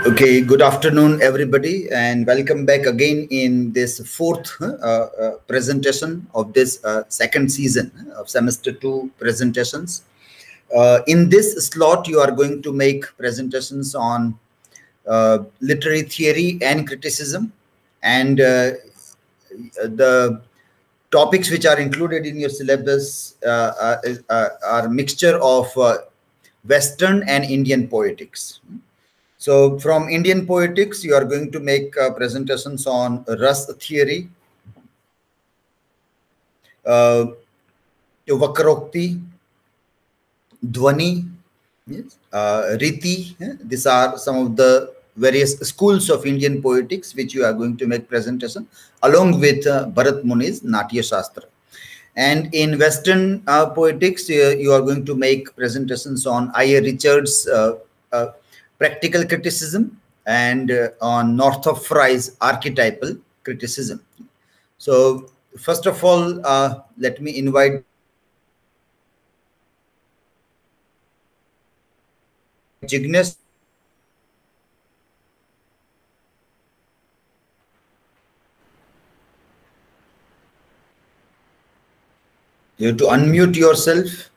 Okay, good afternoon, everybody, and welcome back again in this fourth presentation of this second season of semester 2 presentations. In this slot, you are going to make presentations on literary theory and criticism, and the topics which are included in your syllabus are mixture of Western and Indian poetics. So from Indian poetics, you are going to make presentations on Ras theory, Vakrokti, Dhwani, yes, Riti. These are some of the various schools of Indian poetics which you are going to make presentation along with Bharat Muni's Natya Shastra. And in Western poetics, you are going to make presentations on I.A. Richards' practical criticism and on Northrop Frye's archetypal criticism. So, first of all, let me invite Jignesh. You have to unmute yourself.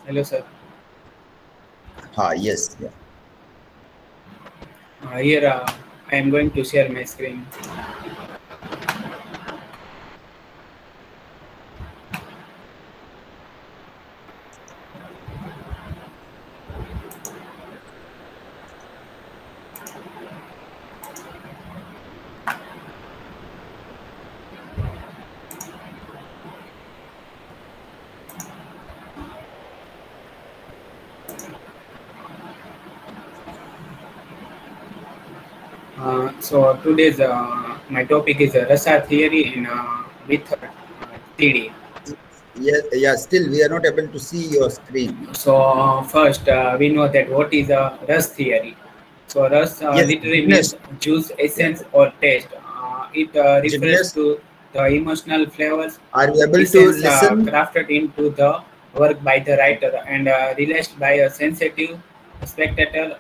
Hello, sir. Yes. Yeah. Here I am going to share my screen. So today's my topic is Rasa theory in method 3D. Yeah. Still, we are not able to see your screen. So first, we know that what is a Ras theory. So Ras Yes, literally Jignesh. means juice, essence, Yeah. or taste. It refers Jignesh, to the emotional flavors, are you able to essence listen? crafted into the work by the writer and realized by a sensitive spectator.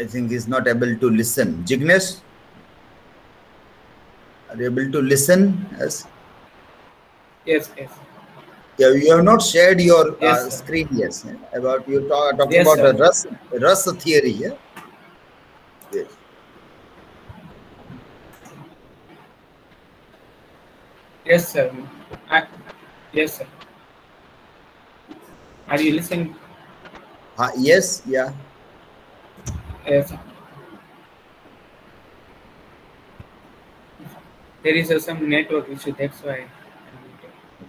I think he's not able to listen. Jignesh, are you able to listen? Yes. Yes. Yeah, you have not shared your Yes, sir. screen yet. About you talking Yes, about sir. the Rus theory. Yeah. Yes. Yes, sir. Yes, sir. Are you listening? Yes. Yeah. Yes. There is some network issue. That's why.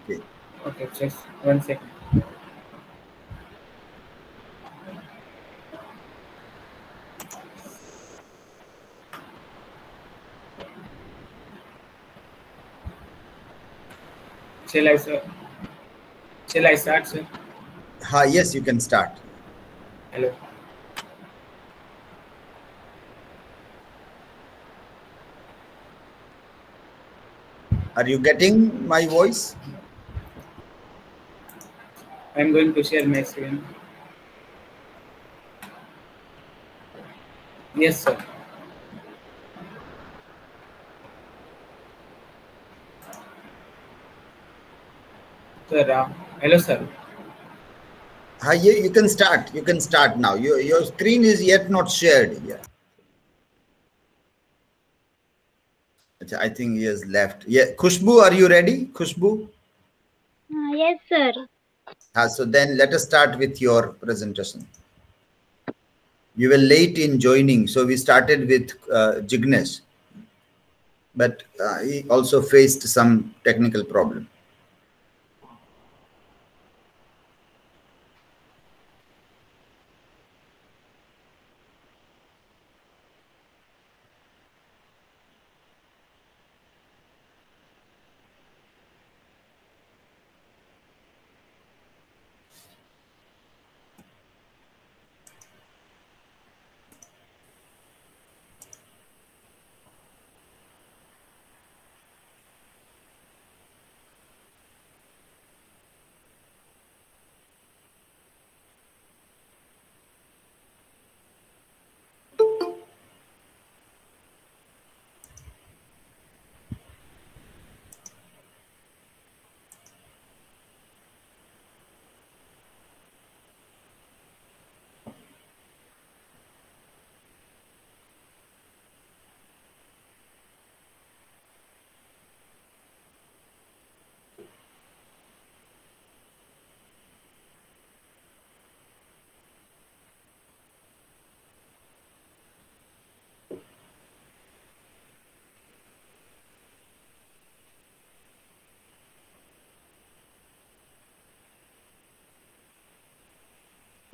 Okay. Okay, just 1 second. Shall I, sir? Shall I start, sir? Yes, you can start. Hello. Are you getting my voice? I'm going to share my screen. Yes, sir. Sir, hello, sir. Yeah, you can start. You can start now. Your screen is yet not shared. Yeah. I think he has left. Yeah. Khushbu, are you ready? Khushbu? Yes, sir. So then let us start with your presentation. You were late in joining, so we started with Jignesh, but he also faced some technical problem.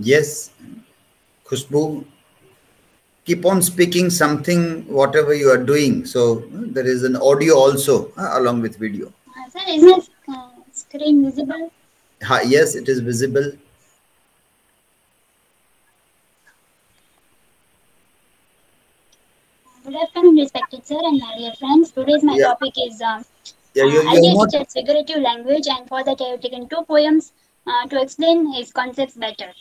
Yes, Khushbu, keep on speaking something, whatever you are doing. So there is an audio also along with video. Sir, is my screen visible? Yes, it is visible. Good afternoon, respected sir and my dear friends. Today's my Yeah, topic is yeah, you're Albeit not. teacher's figurative language, and for that I have taken two poems to explain his concepts better.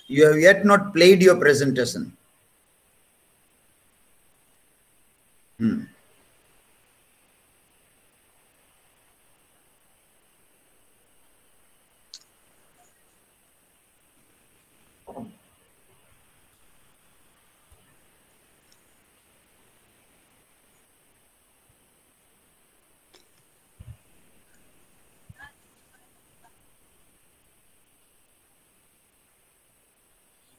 You have yet not played your presentation. Hmm.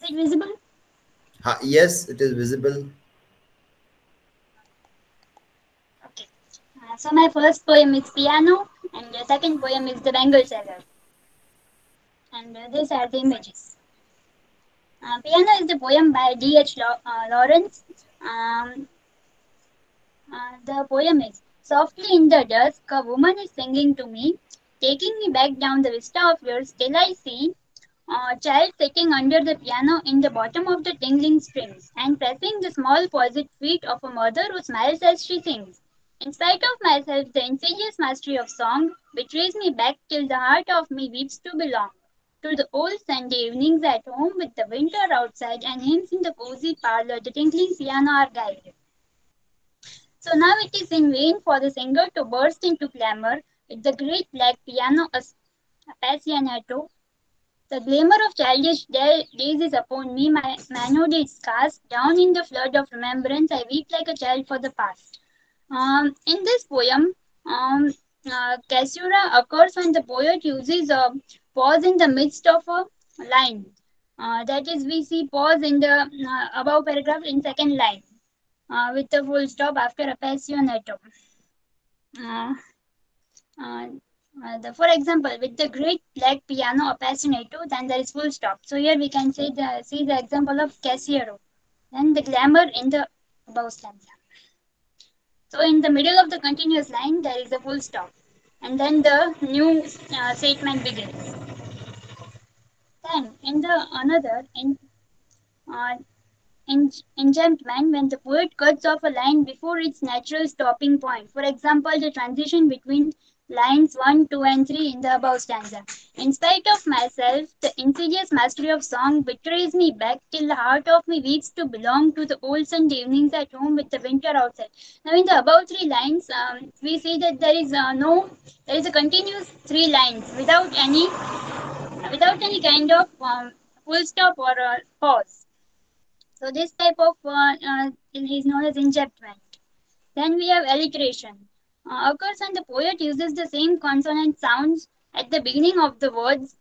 Is it visible? Yes, it is visible. Okay. So my first poem is Piano, and the second poem is The Bengal Seller. And these are the images. Piano is the poem by D.H. Lawrence. Um, the poem is Softly in the dusk, a woman is singing to me, taking me back down the vista of yours till I see a child sitting under the piano in the bottom of the tingling strings and pressing the small poised feet of a mother who smiles as she sings. In spite of myself, the insidious mastery of song betrays me back till the heart of me weeps to belong to the old Sunday evenings at home with the winter outside and hymns in the cozy parlor, the tinkling piano our guide. So now it is in vain for the singer to burst into clamor with the great black piano appassionato. The glamour of childish days is upon me, my manhood is cast down in the flood of remembrance. I weep like a child for the past. In this poem, caesura occurs when the poet uses a pause in the midst of a line. That is, we see pause in the above paragraph in second line with the full stop after appassionato. Uh, uh, for example, with the great black piano appassionato, then there is full stop. So here we can see the example of Cassiero. Then the glamour in the above stanza. So in the middle of the continuous line, there is a full stop. And then the new statement begins. Then in the another, uh, enjambment, when the poet cuts off a line before its natural stopping point. For example, the transition between lines 1, 2, and 3 in the above stanza. In spite of myself, the insidious mastery of song betrays me back till the heart of me weeps to belong to the old Sunday evenings at home with the winter outside. Now, in the above three lines, we see that there is a continuous three lines without any kind of full stop or pause. So this type of is known as enjambment. Then we have alliteration. Occurs when the poet uses the same consonant sounds at the beginning of the words.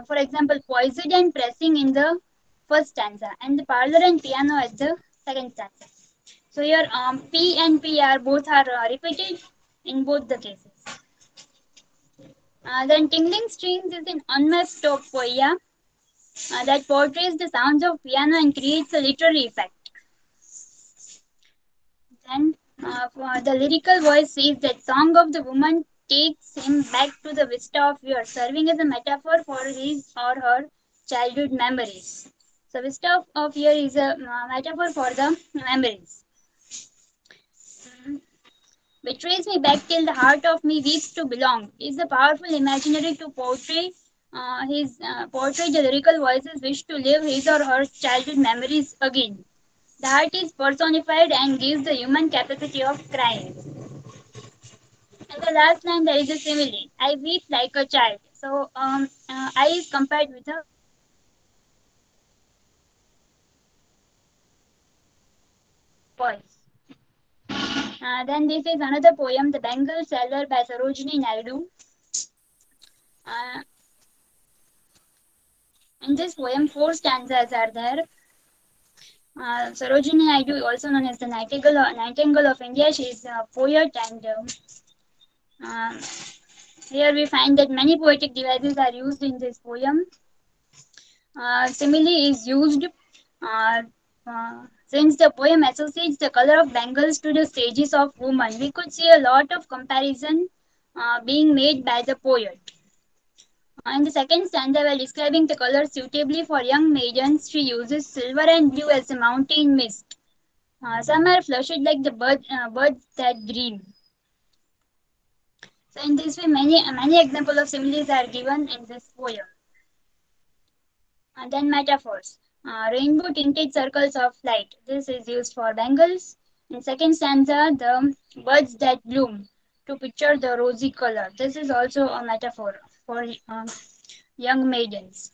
For example, poised and pressing in the first stanza, and the parlor and piano at the second stanza. So here P and P are both are repeated in both the cases. Then tingling strings is an unmasked poem that portrays the sounds of piano and creates a literary effect. Then the lyrical voice says that song of the woman takes him back to the vista of years, serving as a metaphor for his or her childhood memories. So vista of year is a metaphor for the memories. Betrays me back till the heart of me weeps to belong is a powerful imaginary to portray the lyrical voices wish to live his or her childhood memories again. The heart is personified and gives the human capacity of crying. And the last line there is a simile. I weep like a child. So I is compared with a voice. Then this is another poem, The Bengal Seller by Sarojini Naidu. Uh, in this poem, four stanzas are there. Sarojini Naidu, also known as the Nightingale of India, she is a poet, and here we find that many poetic devices are used in this poem. simile is used since the poem associates the color of bangles to the stages of woman. We could see a lot of comparison being made by the poet. In the second stanza, while describing the colors suitably for young maidens, she uses silver and blue as a mountain mist. Some are flushed like the birds that dream. So in this way, many examples of similes are given in this poem. And then metaphors. Rainbow tinted circles of light. This is used for bangles. In second stanza, the birds that bloom to picture the rosy color. This is also a metaphor for young maidens.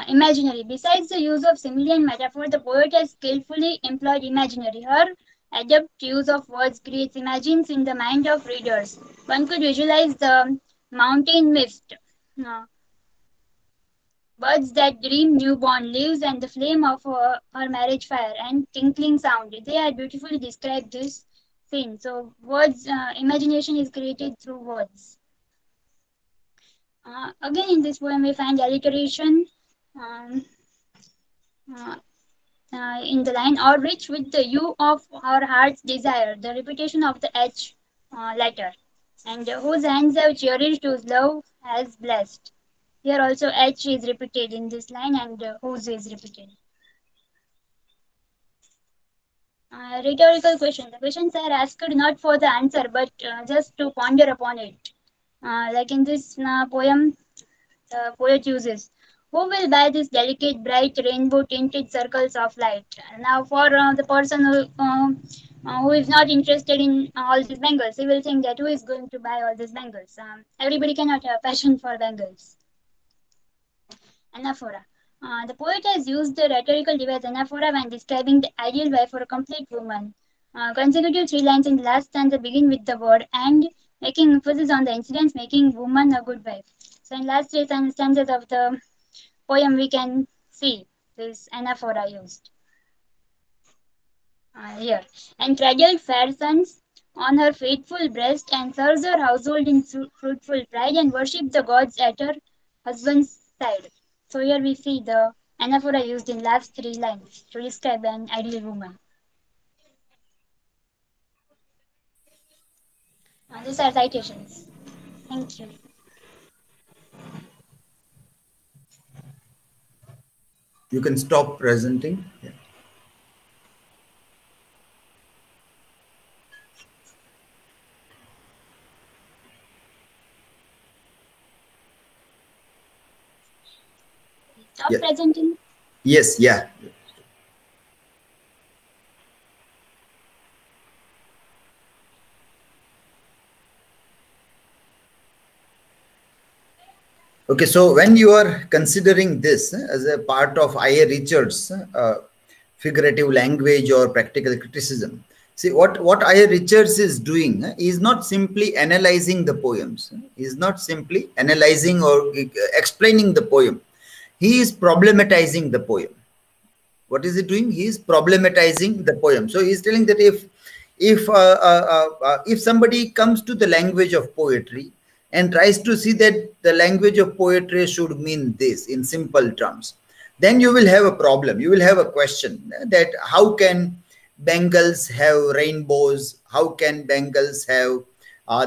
Imaginary. Besides the use of simile and metaphor, the poet has skillfully employed imaginary. Her adept use of words creates images in the mind of readers. One could visualize the mountain mist, birds that dream newborn leaves, and the flame of her marriage fire and tinkling sound. They are beautifully described this scene. So words, imagination is created through words. Again, in this poem, we find alliteration in the line, or rich with the hue of our heart's desire, the repetition of the H letter, and whose hands have cherished, whose love has blessed. Here also H is repeated in this line, and whose is repeated. Rhetorical question. The questions are asked not for the answer, but just to ponder upon it. Like in this poem, the poet uses, who will buy this delicate, bright, rainbow-tinted circles of light? Now, for the person who is not interested in all these bangles, he will think that who is going to buy all these bangles? Everybody cannot have passion for bangles. Anaphora. The poet has used the rhetorical device anaphora when describing the ideal wife for a complete woman. Consecutive 3 lines in the last stanza begin with the word and, making emphasis on the incidents making woman a good wife. So in last 3 stanzas of the poem, we can see this anaphora used here. And cradled fair sons on her faithful breast, and serves her household in fruitful pride, and worship the gods at her husband's side. So here we see the anaphora used in last 3 lines to describe an ideal woman. These are citations. Thank you. You can stop presenting. Yeah. Stop presenting? Yes, yeah. Okay, so when you are considering this as a part of I.A. Richards' figurative language or practical criticism, see what I.A. Richards is doing is not simply analyzing the poems. He is not simply analyzing or explaining the poem. He is problematizing the poem. What is he doing? He is problematizing the poem. So he is telling that if somebody comes to the language of poetry and tries to see that the language of poetry should mean this in simple terms, then you will have a problem. You will have a question that how can bangles have rainbows? How can bangles have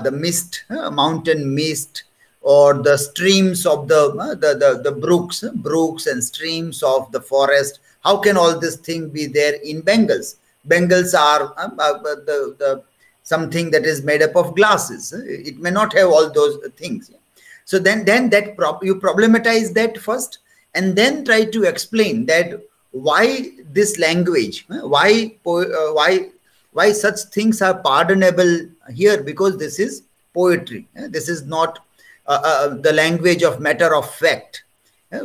the mist, mountain mist, or the streams of the brooks and streams of the forest? How can all this thing be there in bangles? Bangles are something that is made up of glasses. It may not have all those things. So then that you problematize that first, and then try to explain that why this language, why such things are pardonable here, because this is poetry. This is not the language of matter of fact.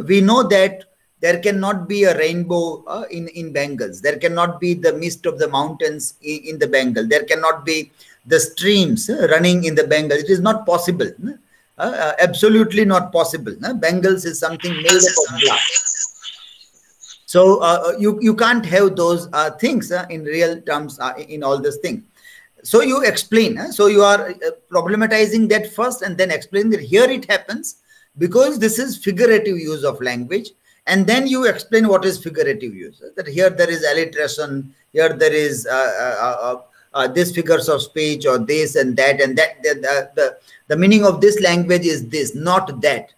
We know that there cannot be a rainbow in Bengals. There cannot be the mist of the mountains in the Bengal. There cannot be the streams running in the Bengal. It is not possible. Absolutely not possible. Bengals is something made up of glass. So you can't have those things in real terms in all this thing. So you explain. So you are problematizing that first, and then explain that here it happens because this is figurative use of language. And then you explain what is figurative use. That here there is alliteration, here there is this figures of speech, or this and that, and that the meaning of this language is this, not that.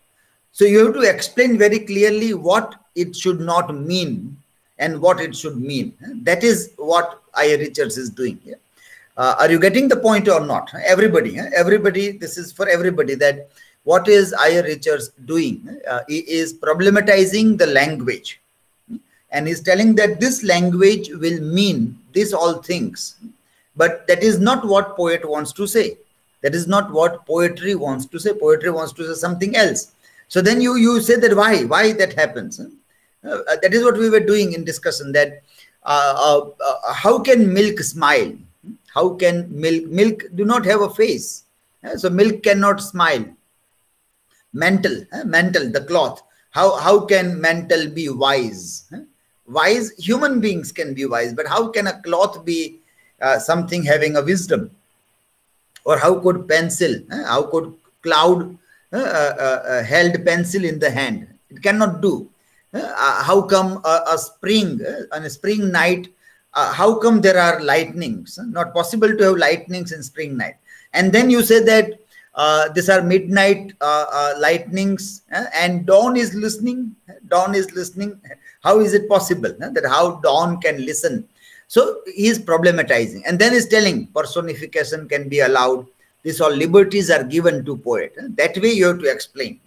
So you have to explain very clearly what it should not mean and what it should mean. That is what I.A. Richards is doing. Are you getting the point or not? Everybody, this is for everybody, that what is I.A. Richards doing? He is problematizing the language, and he's telling that this language will mean this all things, but that is not what poet wants to say. That is not what poetry wants to say. Poetry wants to say something else. So then you say that why that happens. That is what we were doing in discussion, that how can milk smile? How can milk do not have a face? So milk cannot smile. Mantle, the cloth. How can mantle be wise? Wise human beings can be wise, but how can a cloth be something having a wisdom? Or how could pencil? How could cloud held pencil in the hand? It cannot do. How come a spring on a spring night? How come there are lightnings? Not possible to have lightnings in spring night. And then you say that these are midnight lightnings, and dawn is listening. Dawn is listening. How is it possible that how dawn can listen? So he is problematizing, and then he's telling personification can be allowed. These all liberties are given to poet. That way you have to explain.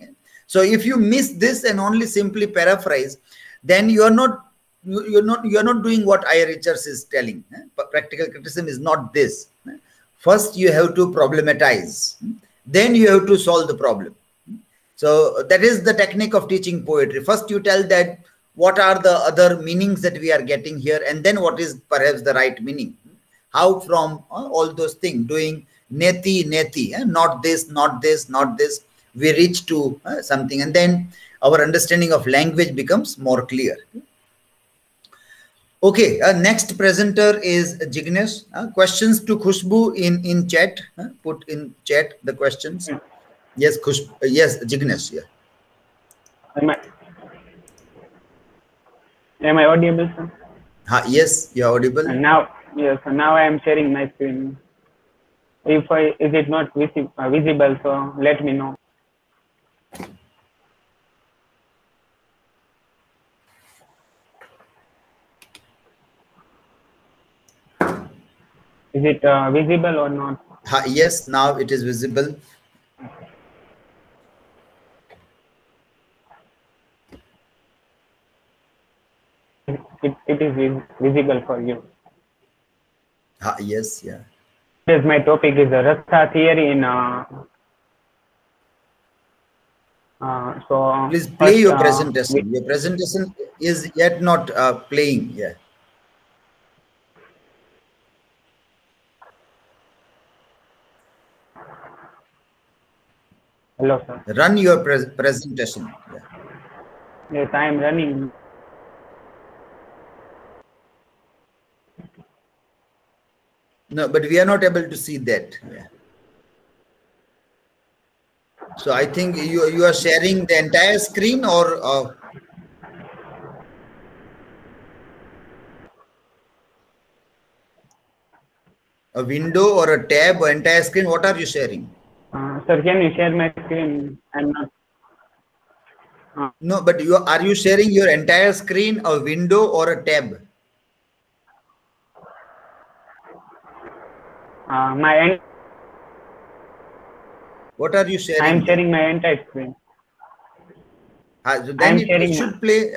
So if you miss this and only simply paraphrase, then you are not doing what I.A. Richards is telling. Practical criticism is not this. First you have to problematize, then you have to solve the problem. So that is the technique of teaching poetry. First you tell that what are the other meanings that we are getting here, and then what is perhaps the right meaning. How from all those things, doing neti, not this, not this, not this, we reach to something, and then our understanding of language becomes more clear. Okay, next presenter is Jignesh. Questions to Khushbu in chat. Put in chat the questions. Yes, yes, Jignesh. Yeah. Am I audible, sir? Yes, you are audible. And now, yes. Now I am sharing my screen. Is it not visible? So let me know. Is it visible or not? Yes, now it is visible. It is visible for you. Yes, yeah. Yes, my topic is the Rasa theory in. So please play your presentation. Your presentation is yet not playing. Yeah. Hello, sir. Run your presentation. Yeah. Yes, I am running. No, but we are not able to see that. Yeah. So I think you are sharing the entire screen, or a window or a tab or entire screen. What are you sharing? Sir, can you share my screen? I'm not. No, but are you sharing your entire screen, a window or a tab? What are you sharing? I am sharing my entire screen. So then it should play.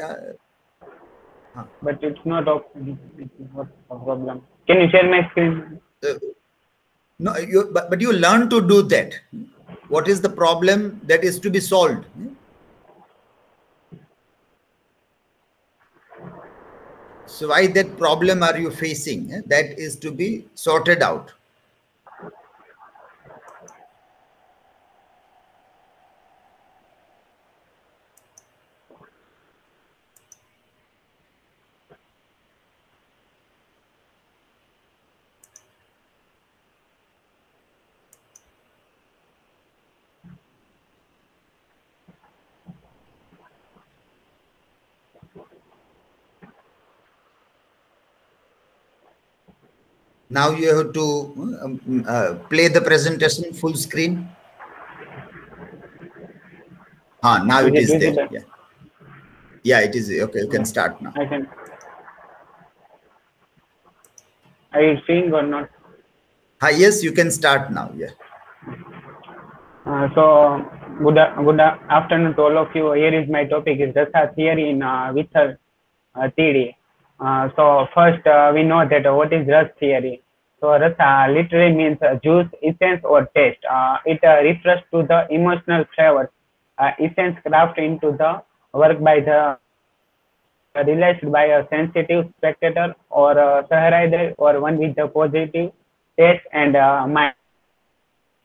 But it's not open. It's not a problem. Can you share my screen? No, but you learn to do that. What is the problem that is to be solved? So why that problem are you facing? That is to be sorted out. Now you have to play the presentation full screen. Now it is there. Yeah. Yeah, it is. Okay, you can start now. Are you seeing or not? Yes, you can start now. Yeah. So good afternoon to all of you. Here is my topic is Rasa theory in Vitthal theory. So first we know that what is Rasa theory. So Rasa literally means juice, essence or taste. It refers to the emotional flavor, essence crafted into the work by the realized by a sensitive spectator or a sahrider or one with the positive taste and mind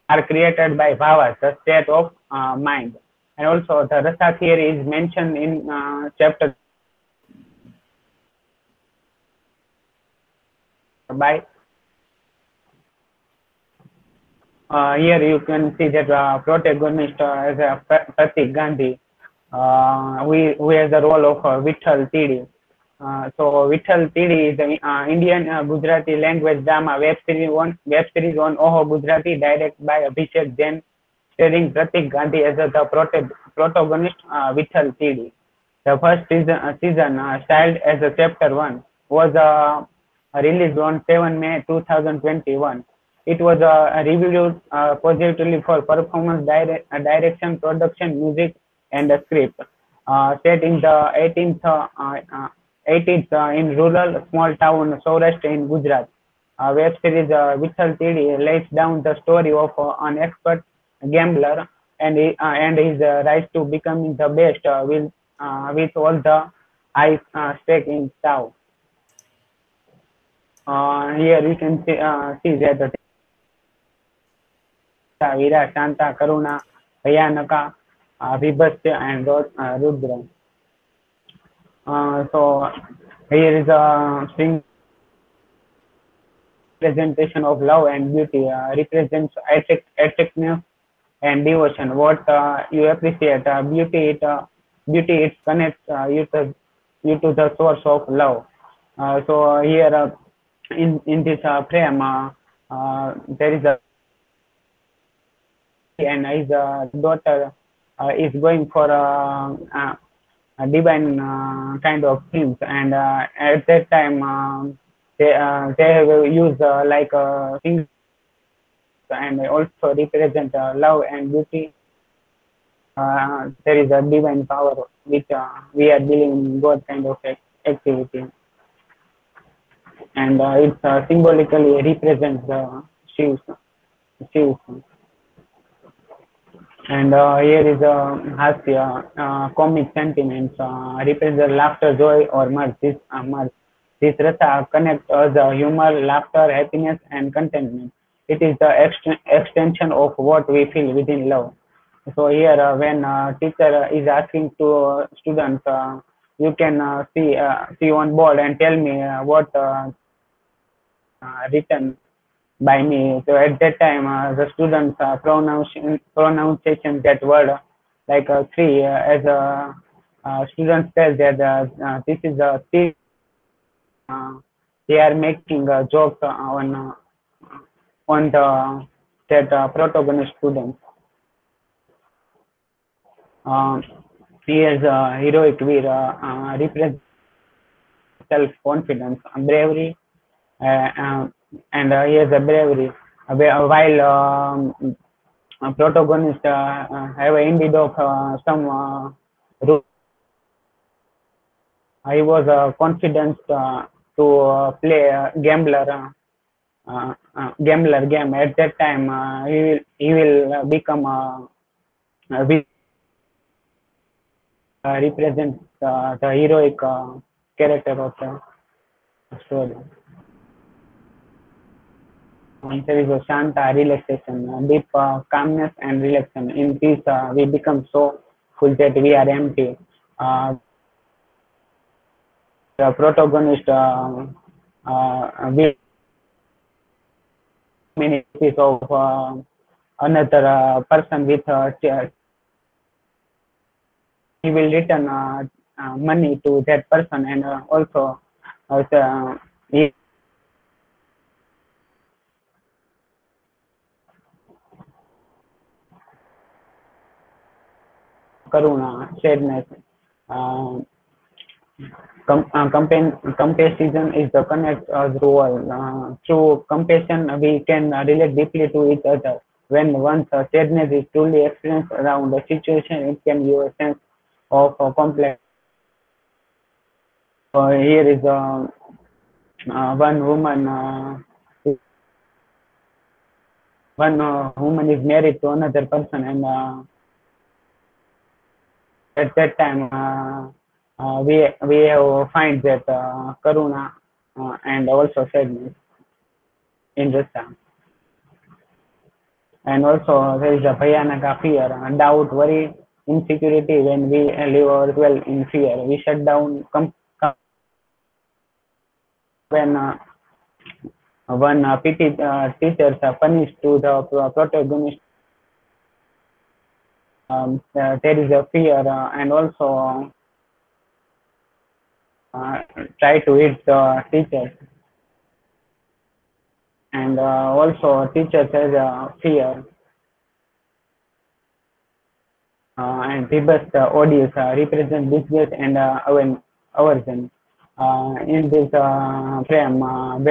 are created by bhava, the state of mind. And also the rasa theory is mentioned in chapter by here you can see that protagonist as a Pratik Gandhi, who has the role of Vitthal Tidi. So Vitthal Tidi is an Indian Gujarati language drama web series on Oho Gujarati, directed by Abhishek Jain, starring Pratik Gandhi as the protagonist Vitthal Tidi. The first season styled as a chapter 1, was released on 7 May 2021. It was reviewed positively for performance, direction, production, music, and the script. Set in the 80s in rural small town Saurashtra in Gujarat. Web series Vitthal Tidi lays down the story of an expert gambler and his rise to becoming the best with all the high stake in town. Here you can see that Veera, Shanta, Karuna, Bhayanaka, Vibhasya, and Rudra. So here is a string presentation of love and beauty, represents attractiveness and devotion. What you appreciate, beauty it connects you to the source of love. So here in this frame, there is a and his daughter is going for a divine kind of things, and at that time they have used like things and also represent love and beauty. There is a divine power which we are dealing in God kind of activity, and it symbolically represents Shiv. And here is a hasya, comic sentiments, represent laughter, joy, or mirth. This rasa connects us humor, laughter, happiness, and contentment. It is the extension of what we feel within love. So here, when teacher is asking to students, you can see on board and tell me what written by me. So at that time, the students pronunciation that word like three as a student says that this is a three. They are making a joke on the that protagonist students. He is a heroic Veer, represents self-confidence, bravery, and he has a bravery. While protagonist have indeed of some he was confident to play gambler game. At that time, he will become represent the heroic character of the story. And there is a shanta, relaxation, deep calmness and relaxation. In peace, we become so full that we are empty. The protagonist will many pieces of another person with he will return money to that person, and also he karuna, sadness. Compassion is the connect us role. Through compassion, we can relate deeply to each other. When one's sadness is truly experienced around a situation, it can give a sense of complex. Here is one woman. One woman is married to another person, and at that time we have find that karuna and also sadness in Russia. And also there is a bhayanaka fear, doubt, worry, insecurity. When we live or dwell in fear, we shut down. When one PT teachers are punished to the protagonist, there is a fear, and also try to hit the teachers. And also teachers has a fear, and rebus audience represent disgust and aversion. In this frame, um,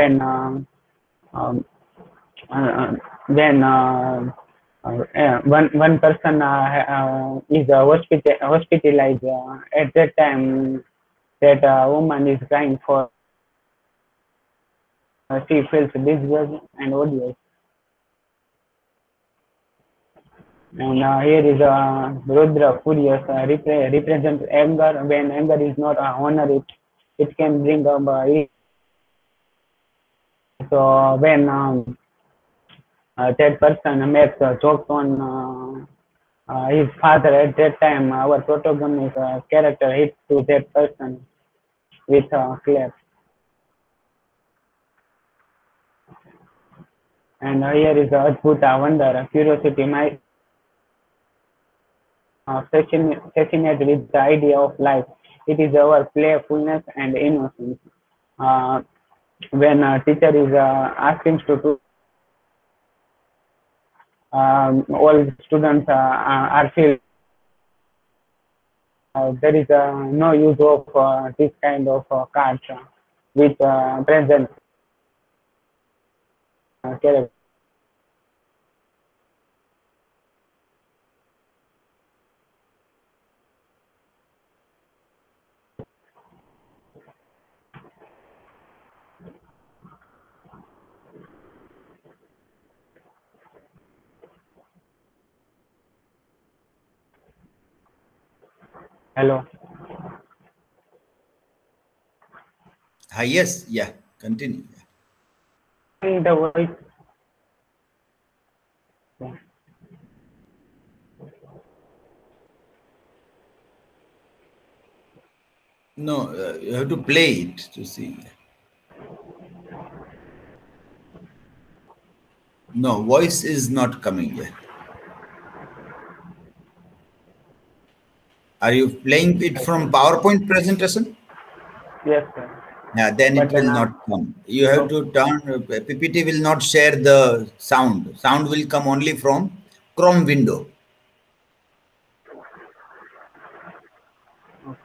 when one person is hospitalized, at that time that woman is crying for, she feels disgust and odious. And here is Rudra, furious, represents anger. When anger is not honored, it can bring up so when that person makes jokes on his father, at that time our protagonist character hits to that person with a clap. And here is Adbhuta, wonder, curiosity, my fascinate with the idea of life. It is our playfulness and innocence. When a teacher is asking to all students are feel there is no use of this kind of cards with present character. Hello. Yes, yeah, continue. The voice. Yeah. No, you have to play it to see. No, voice is not coming yet. Are you playing it from PowerPoint presentation? Yes, sir. Yeah, then it But will not come. You have to turn, PPT will not share the sound. Sound will come only from Chrome window. okay.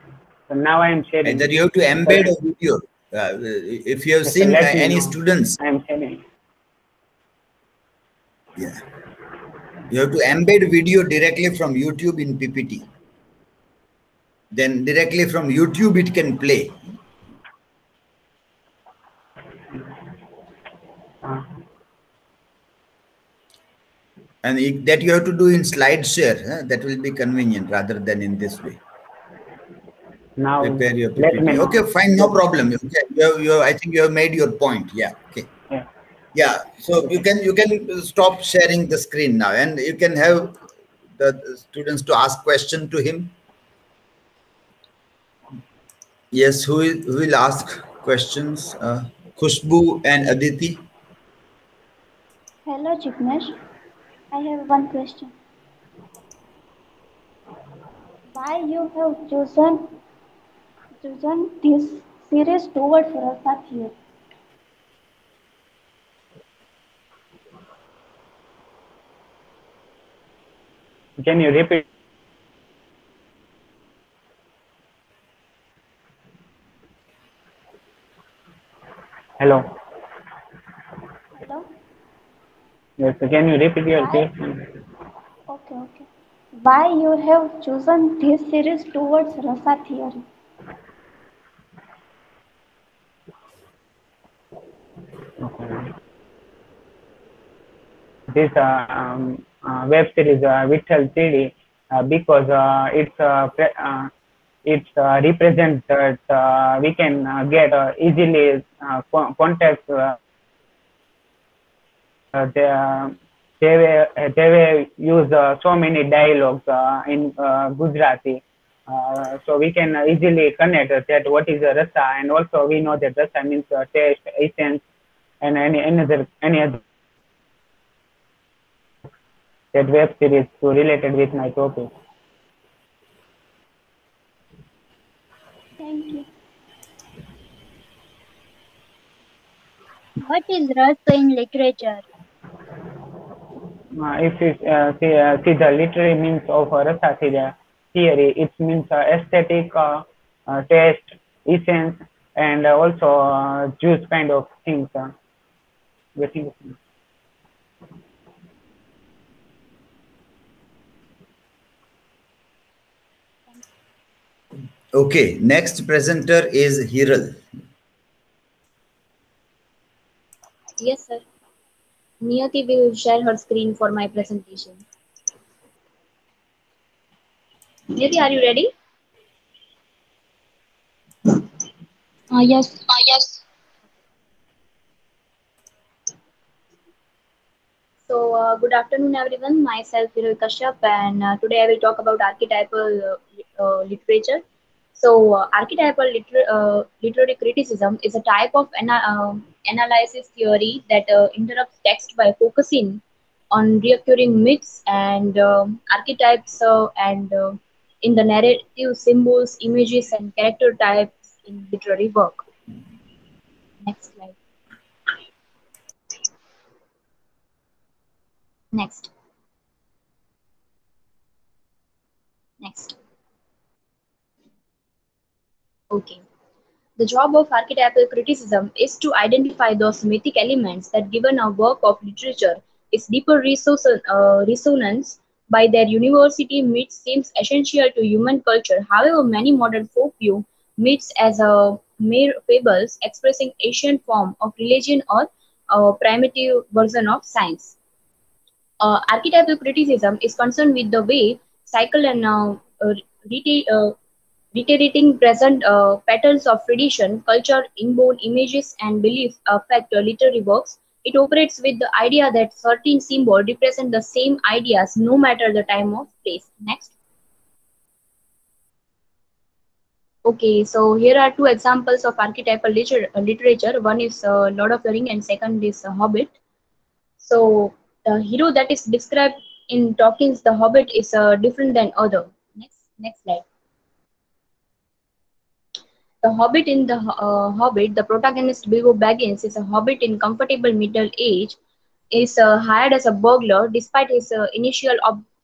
So now I am sharing. Either you have to embed a video. If you have Yes, seen let me any know. students, I am sharing. yeah, you have to embed video directly from YouTube in PPT. Then directly from YouTube it can play. And that you have to do in slide share. That will be convenient rather than in this way. Now Prepare your let me PPT. know. Okay, fine, no problem. Okay, I think you have made your point. Yeah. Okay. Yeah. Yeah. So you can stop sharing the screen now, and you can have the students to ask question to him. Yes, who will ask questions? Khushbu and Aditi. Hello, Jignesh. I have one question. Why you have chosen this series toward Sathir? Can you repeat? Hello. Hello? Yes, can you repeat your Why? question? Okay. Why you have chosen this series towards Rasa theory? Okay. This web series Vittal 3D because it's represents that we can get easily context they will use so many dialogues in Gujarati. So we can easily connect that what is a rasa, and also we know that rasa means taste, essence, and any other that web series to related with my topic. Thank you. What is rasa in literature? If you see the literary means of rasa theory, it means aesthetic, taste, essence, and also juice kind of things. Getting Okay, next presenter is Hiral. Yes, sir. Niyati will share her screen for my presentation. Niyati, are you ready? Yes. Yes. So, good afternoon, everyone. Myself, Hiral Kashyap, and today I will talk about archetypal literature. So, literary criticism is a type of analysis theory that interrupts text by focusing on recurring myths and archetypes and in the narrative symbols, images, and character types in literary work. Next slide. Next. Next. Okay. The job of archetypal criticism is to identify those mythic elements that, given a work of literature, its deeper resonance by their university myths seems essential to human culture. However, many modern folk view myths as a mere fables expressing ancient form of religion or a primitive version of science. Archetypal criticism is concerned with the way cycle and reta- uh, reiterating present patterns of tradition, culture, inborn images, and beliefs affect literary works. It operates with the idea that certain symbols represent the same ideas no matter the time or place. Next. Okay, so here are two examples of archetypal literature. One is Lord of the Ring, and second is Hobbit. So the hero that is described in Tolkien's The Hobbit is different than other. Next slide. The Hobbit in the Hobbit, the protagonist Bilbo Baggins is a hobbit in comfortable middle age, is hired as a burglar despite his initial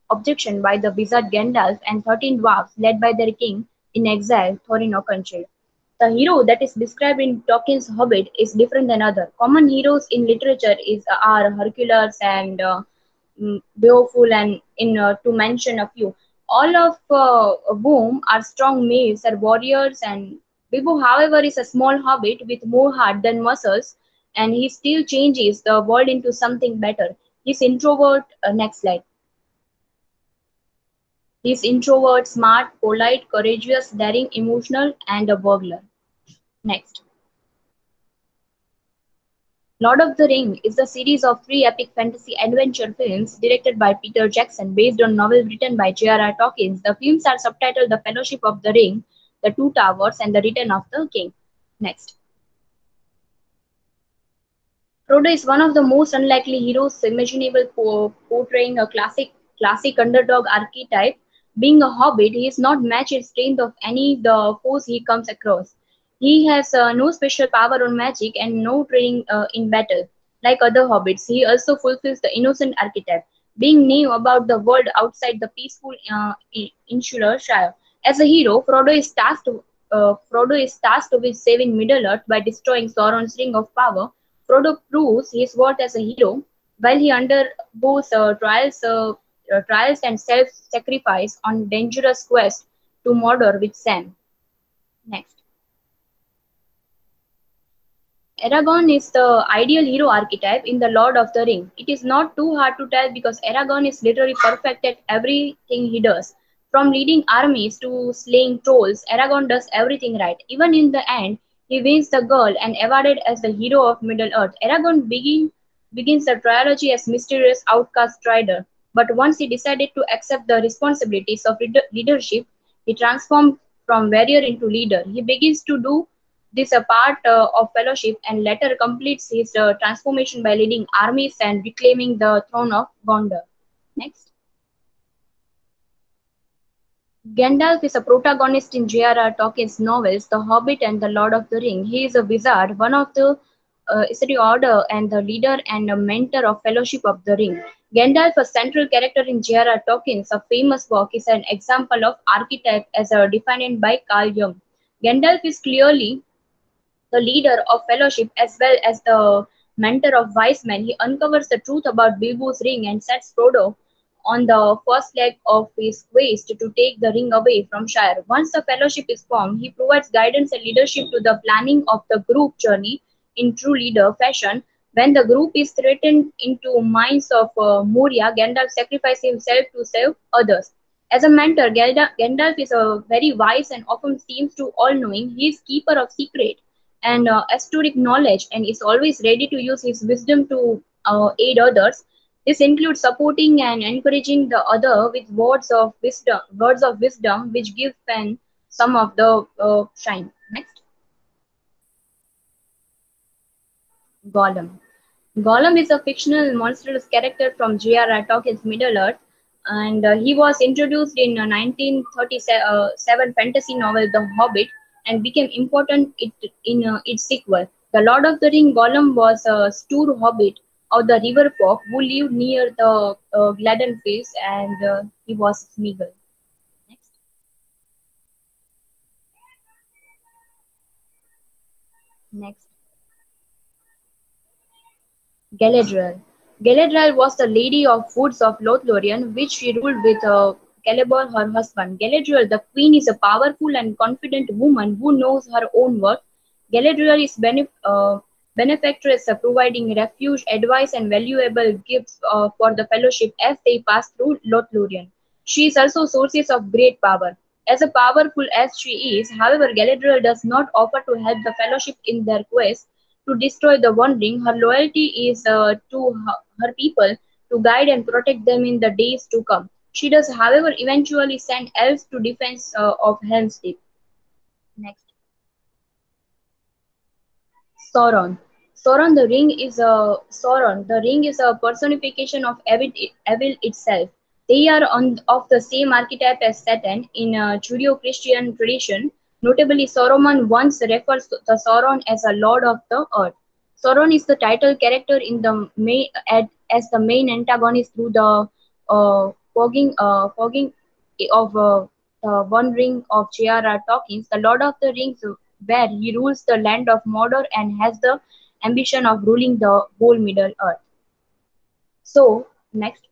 objection by the wizard Gandalf and 13 dwarfs led by their king in exile, Thorin Oakenshield. The hero that is described in Tolkien's Hobbit is different than other. Common heroes in literature are Hercules and Beowulf, and in to mention a few, all of whom are strong males or warriors. And Bilbo, however, is a small hobbit with more heart than muscles, and he still changes the world into something better. He's introvert. Next slide. He's introvert, smart, polite, courageous, daring, emotional, and a burglar. Next. Lord of the Ring is a series of three epic fantasy adventure films directed by Peter Jackson based on novel written by J.R.R. Tolkien. The films are subtitled The Fellowship of the Ring, The Two Towers, and The Return of the King. Next. Frodo is one of the most unlikely heroes imaginable, portraying a classic underdog archetype. Being a hobbit, he is not matched in strength of any the foes he comes across. He has no special power or magic and no training in battle. Like other hobbits, he also fulfills the innocent archetype, being naive about the world outside the peaceful insular Shire. As a hero, Frodo is tasked Frodo is tasked with saving Middle-earth by destroying Sauron's ring of power. Frodo proves his worth as a hero while he undergoes trials and self-sacrifice on dangerous quest to Mordor with Sam. Next. Aragorn is the ideal hero archetype in The Lord of the Ring. It is not too hard to tell because Aragorn is literally perfect at everything he does. From leading armies to slaying trolls, Aragorn does everything right. Even in the end, he wins the girl and awarded as the hero of Middle-earth. Aragorn begins the trilogy as mysterious outcast rider, but once he decided to accept the responsibilities of leadership, he transformed from warrior into leader. He begins to do this a part of fellowship and later completes his transformation by leading armies and reclaiming the throne of Gondor. Next. Gandalf is a protagonist in J.R.R. Tolkien's novels The Hobbit and The Lord of the Ring. He is a wizard, one of the Isri Order and the leader and a mentor of Fellowship of the Ring. Gandalf, a central character in J.R.R. Tolkien's famous work, is an example of archetype as defined by Carl Jung. Gandalf is clearly the leader of Fellowship as well as the mentor of wise men. He uncovers the truth about Bilbo's ring and sets Frodo on the first leg of his quest to take the ring away from Shire. Once the Fellowship is formed, he provides guidance and leadership to the planning of the group journey in true leader fashion. When the group is threatened into mines of Moria, Gandalf sacrifices himself to save others. As a mentor, Gandalf is a very wise and often seems to all-knowing. He is keeper of secret and historic knowledge and is always ready to use his wisdom to aid others. This includes supporting and encouraging the other with words of wisdom, which give Pen some of the shine. Next, Gollum. Gollum is a fictional monstrous character from J.R.R. Tolkien's Middle-earth, and he was introduced in 1937 fantasy novel The Hobbit and became important in its sequel. The Lord of the Ring Gollum was a Stour hobbit of the River Folk who lived near the Gladden Fields, and he was Smeagol. Next. Next. Galadriel. Galadriel was the Lady of Woods of Lothlorien, which she ruled with Celeborn, her husband. Galadriel, the queen, is a powerful and confident woman who knows her own worth. Galadriel is benefactress, providing refuge, advice, and valuable gifts for the Fellowship as they pass through Lothlorien. She is also sources of great power. As powerful as she is, however, Galadriel does not offer to help the Fellowship in their quest to destroy the One Ring. Her loyalty is to her people to guide and protect them in the days to come. She does, however, eventually send elves to defense of Helm's Deep. Next. Sauron. Sauron the ring is a personification of evil itself. They are of the same archetype as Satan in Judeo-Christian tradition. Notably, Saruman once refers to the Sauron as a lord of the earth. Sauron is the title character in the as the main antagonist through the fogging of the One Ring of J.R.R. Tolkien, the Lord of the Rings, where he rules the land of Mordor and has the ambition of ruling the whole Middle Earth. So, next.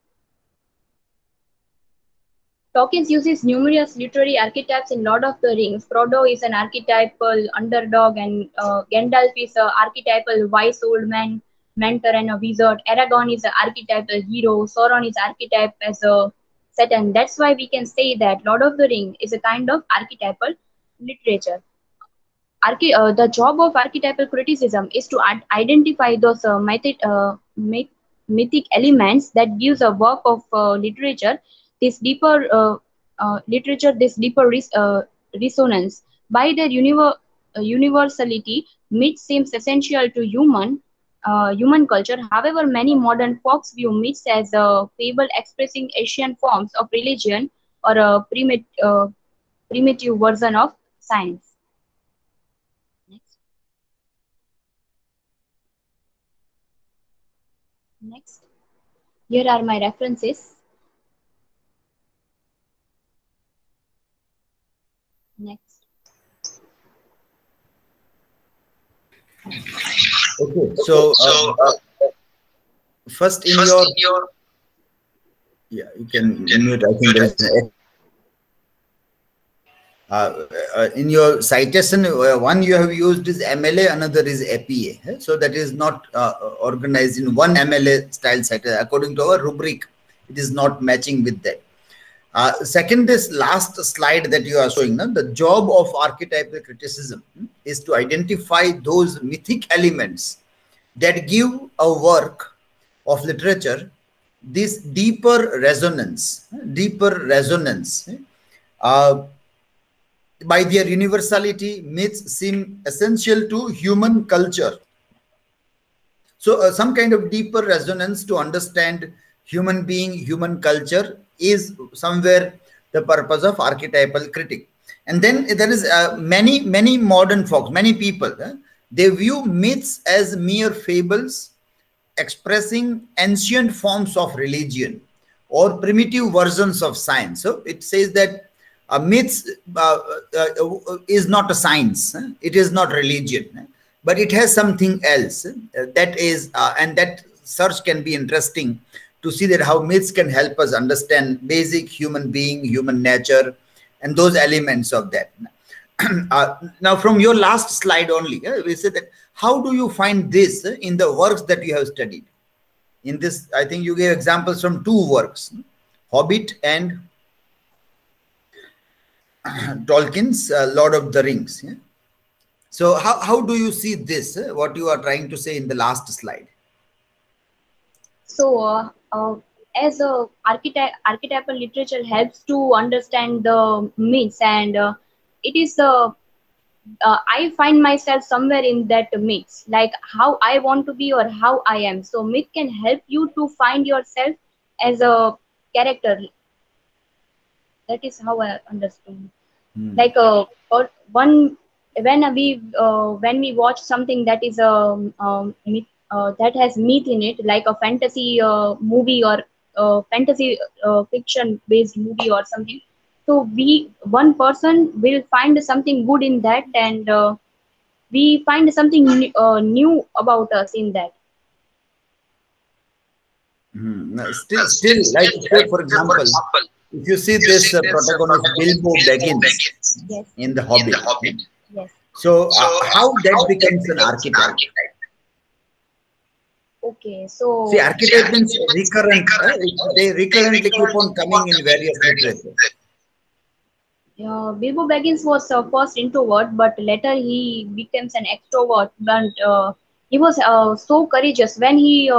Tolkien uses numerous literary archetypes in Lord of the Rings. Frodo is an archetypal underdog, and Gandalf is an archetypal wise old man, mentor, and a wizard. Aragorn is an archetypal hero. Sauron is archetype as a Satan. That's why we can say that Lord of the Ring is a kind of archetypal literature. The job of archetypal criticism is to identify those mythic elements that gives a work of literature this deeper resonance. By their universality, myths seems essential to human culture. However, many modern folks view myths as a fable expressing ancient forms of religion or a primitive version of science. Next, here are my references. Next. Okay, so first in your yeah, you can mute. I think there is in your citation, one you have used is MLA, another is APA. So that is not organized in one MLA style citation. According to our rubric, it is not matching with that. Second, this last slide that you are showing, the job of archetypal criticism is to identify those mythic elements that give a work of literature this deeper resonance. By their universality, myths seem essential to human culture. So some kind of deeper resonance to understand human being, human culture is somewhere the purpose of archetypal critic. And then there is many modern folks, many people, they view myths as mere fables expressing ancient forms of religion or primitive versions of science. So it says that myths is not a science, it is not religion, but it has something else that is, and that search can be interesting to see that how myths can help us understand basic human being, human nature, and those elements of that. Now, from your last slide only, we said that how do you find this in the works that you have studied? In this, I think you gave examples from two works, Hobbit and Tolkien's Lord of the Rings. Yeah? So how do you see this, what you are trying to say in the last slide? So as a archetypal literature helps to understand the myths, and it is I find myself somewhere in that mix, like how I want to be or how I am. So myth can help you to find yourself as a character. That is how I understand. Like when we watch something that is myth, that has myth in it, like a fantasy movie or fantasy fiction based movie or something. So one person will find something good in that, and we find something new about us in that. Still, like say for example, if you see this protagonist Bilbo Baggins in The Hobbit, Yes. So how that becomes an archetype? Okay, so See, archetype means recurrent. They recurrently keep on coming in various literature. Bilbo Baggins was first introvert, but later he becomes an extrovert. But he was so courageous when he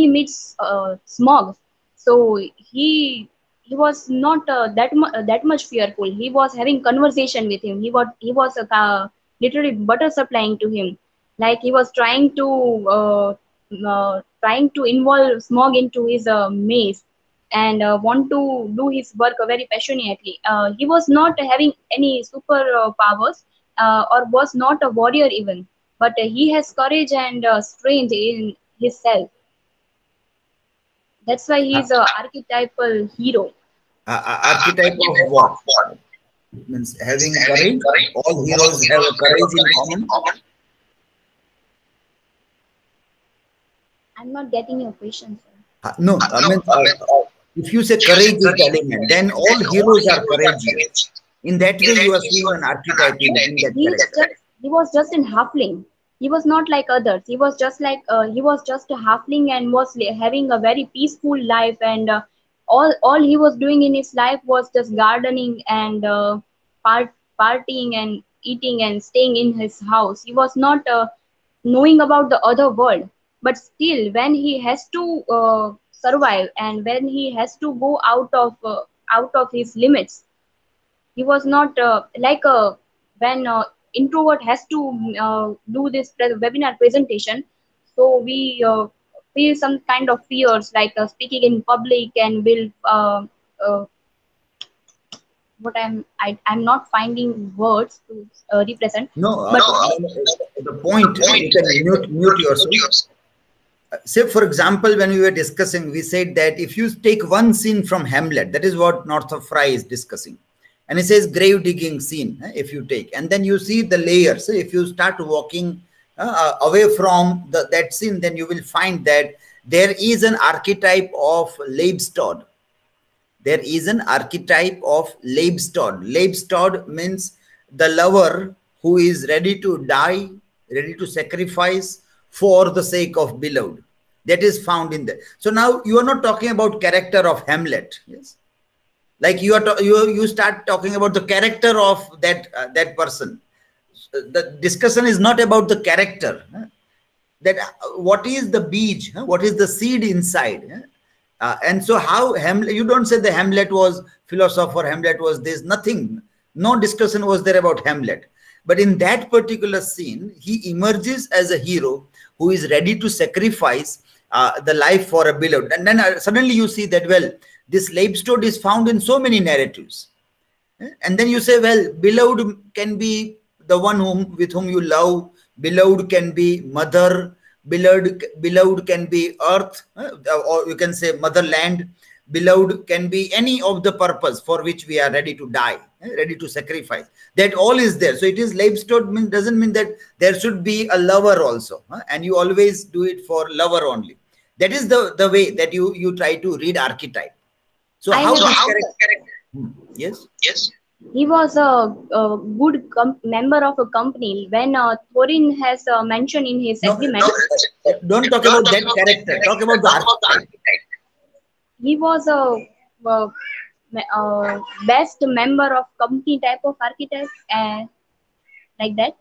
meets Smaug. So he was not that much fearful. He was having conversation with him. He was literally butter supplying to him. Like he was trying to involve Smaug into his maze, and want to do his work very passionately. He was not having any super powers, or was not a warrior even, but he has courage and strength in his self. That's why he is an archetypal hero. Archetype of what? It means having courage. All heroes have courage in common. I'm not getting your question, sir. No, I mean, if you say courage is the element, then all heroes are courageous. In that way, you are seeing an archetype in that character. He was just an halfling. He was not like others. He was just like he was just a halfling and was having a very peaceful life. And all he was doing in his life was just gardening and partying and eating and staying in his house. He was not knowing about the other world. But still, when he has to survive and when he has to go out of his limits, he was not when introvert has to do this webinar presentation. So we feel some kind of fears, like speaking in public, and will what I'm not finding words to represent. No, but the point, you can mute yourself. Say, for example, when we were discussing, we said that if you take one scene from Hamlet, that is what Northrop Frye is discussing. And it says grave digging scene, if you take, and then you see the layers. If you start walking away from that scene, then you will find that there is an archetype of Leibstod. There is an archetype of Leibstod. Leibstod means the lover who is ready to die, ready to sacrifice for the sake of beloved. That is found in there. So now you are not talking about character of Hamlet. Yes. Like you start talking about the character of that person. The discussion is not about the character. That what is the beej? What is the seed inside? And so how Hamlet? You don't say the Hamlet was philosopher. Hamlet was this. Nothing. No discussion was there about Hamlet. But in that particular scene, he emerges as a hero who is ready to sacrifice the life for a beloved. And then suddenly you see that, well, this Leibstod is found in so many narratives. And then you say, well, beloved can be the one with whom you love. Beloved can be mother. Beloved can be earth, or you can say motherland. Beloved can be any of the purpose for which we are ready to die, ready to sacrifice. That all is there. So it is Leibstod doesn't mean that there should be a lover also. And you always do it for lover only. That is the way that you try to read archetype. So how yes? Yes. He was a good member of a company. When Thorin has mentioned in his agreement. Don't talk about that character. Talk about the archetype. He was a best member of company type of architect, like that,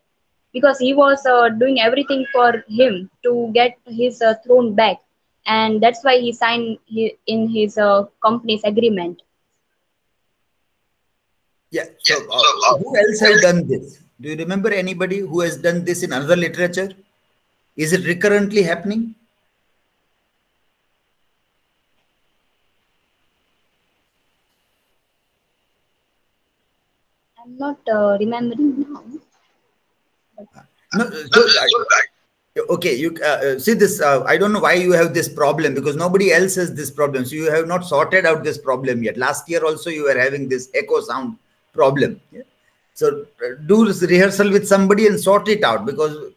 because he was doing everything for him to get his throne back, and that's why he signed in his company's agreement. Yeah. So who else has done this? Do you remember anybody who has done this in other literature? Is it recurrently happening? I'm not remembering now. No, okay, you see this. I don't know why you have this problem, because nobody else has this problem. So you have not sorted out this problem yet. Last year also you were having this echo sound problem. Yeah? So do this rehearsal with somebody and sort it out, because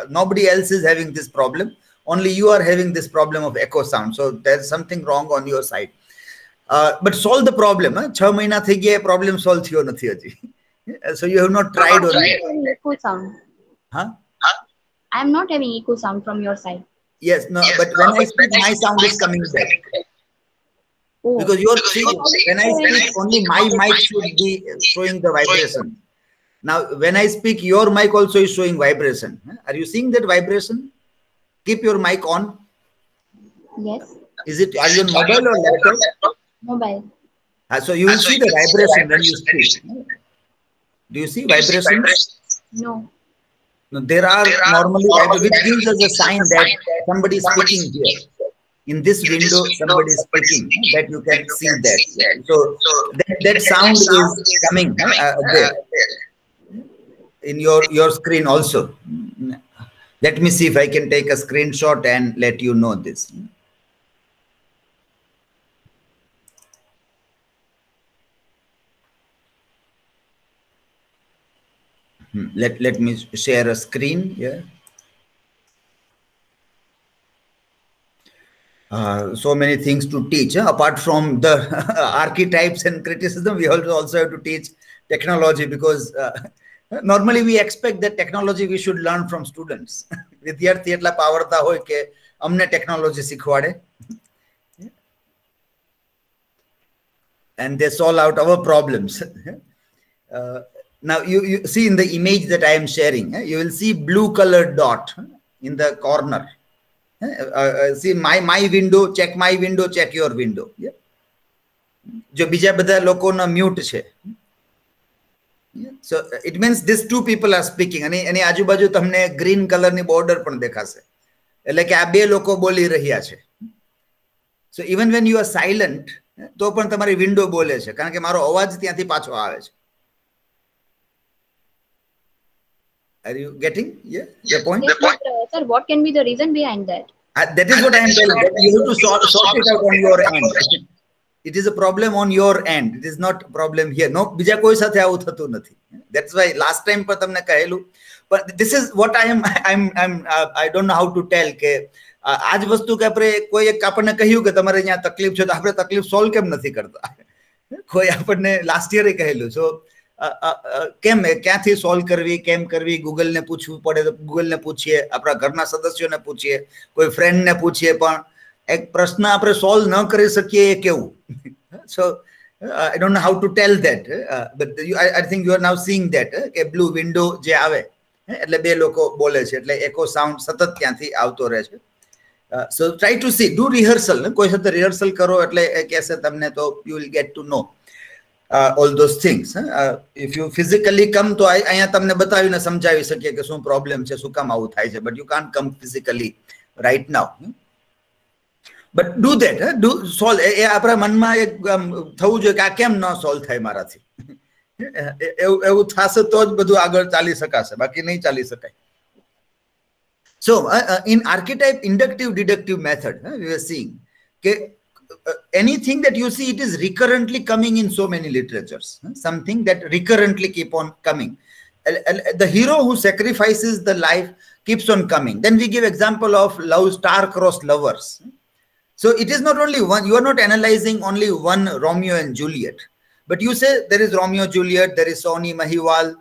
nobody else is having this problem. Only you are having this problem of echo sound. So there's something wrong on your side. But solve the problem. 6 mahina થઈ ગયા problem solve થયો નથી હજી. So you have not tried or echo sound. Huh? I am not having echo sound from your side. Yes, no, but when I speak, my sound is coming back. Oh. Because you are seeing, when I speak, only my mic should be showing the vibration. Now, when I speak, your mic also is showing vibration. Are you seeing that vibration? Keep your mic on. Yes. Are you on mobile or laptop? Mobile. So you will see the vibration when you speak. Do you see vibrations? No. No, there are normally, which gives us a sign that somebody is speaking here. In this window, somebody is speaking, that you can see that. So that sound is coming there in your screen also. Let me see if I can take a screenshot and let you know this. Let me share a screen here. So many things to teach. Apart from the archetypes and criticism, we also have to teach technology, because normally we expect that technology we should learn from students. વિદ્યાર્થી એટલા પાવરતા હોય કે અમને technology શીખવાડે. And they solve out our problems. Now you see in the image that I am sharing, you will see blue colored dot in the corner. See my window, check my window, check your window. Yeah. जो बीजा बधा लोको ना mute छे. So it means these two people are speaking. અને આજુબાજુ તમને green color ની border પણ દેખાશે. એટલે કે આ બે લોકો બોલી રહ્યા છે. So even when you are silent, તો પણ તમારી window બોલે છે, કારણ કે મારો અવાજ ત્યાંથી પાછો આવે છે. Are you getting the point? Yes, but, sir, what can be the reason behind that? That is what I am telling you. You have to sort it out on your end. It is a problem on your end. It is not a problem here. No, બીજા કોઈ સાથે આવું થતું નથી. That's why last time પર તમને કહેલું. But this is what I don't know how to tell કે આજ વસ્તુ કે આપણે કોઈ એક આપણને કહ્યું કે તમારે અહીંયા તકલીફ છે તો આપણે તકલીફ સોલ્વ કેમ નથી કરતા? કોઈ આપણને લાસ્ટ યરે કહેલું. સો કેમ ક્યાંથી સોલ્વ કરવી, કેમ કરવી, ગૂગલને પૂછવું પડે તો ગૂગલને પૂછીએ, આપણા ઘરના સદસ્યોને પૂછીએ, કોઈ ફ્રેન્ડને પૂછીએ, પણ એક પ્રશ્ન આપણે સોલ્વ ન કરી શકીએ એ કેવું? So I don't know how to tell that, but I think you are now seeing that કે blue window જે આવે એટલે બે લોકો બોલે છે એટલે એકો સાઉન્ડ સતત ત્યાંથી આવતો રહે છે. So try to see, do rehearsal. કોઈ સાથે રિહર્સલ કરો એટલે કહેશે તમને તો you will get to know all those things. If you physically come તો અહીંયા તમને બતાવીને સમજાવી શકીએ કે શું પ્રોબ્લેમ છે, શું કામ આવું થાય છે, but you can't come physically right now. But do that, do solve. એ આપણા મનમાં એક થવું જોઈએ કે આ કેમ ન સોલ્વ થાય મારાથી. એવું થશે તો જ બધું આગળ ચાલી શકાશે, બાકી નહીં ચાલી શકાય. So in archetype inductive deductive method, we were seeing that anything that you see, it is recurrently coming in so many literatures. Something that recurrently keep on coming. The hero who sacrifices the life keeps on coming. Then we give example of love, star-crossed lovers. So it is not only one, you are not analyzing only one Romeo and Juliet, but you say there is Romeo Juliet, there is Soni Mahiwal,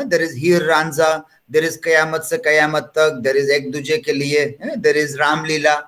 there is Heer Ranza, there is Kayamat Se Kayamat Tak, there is Ek Duje Ke Liye, there is Ram Leela,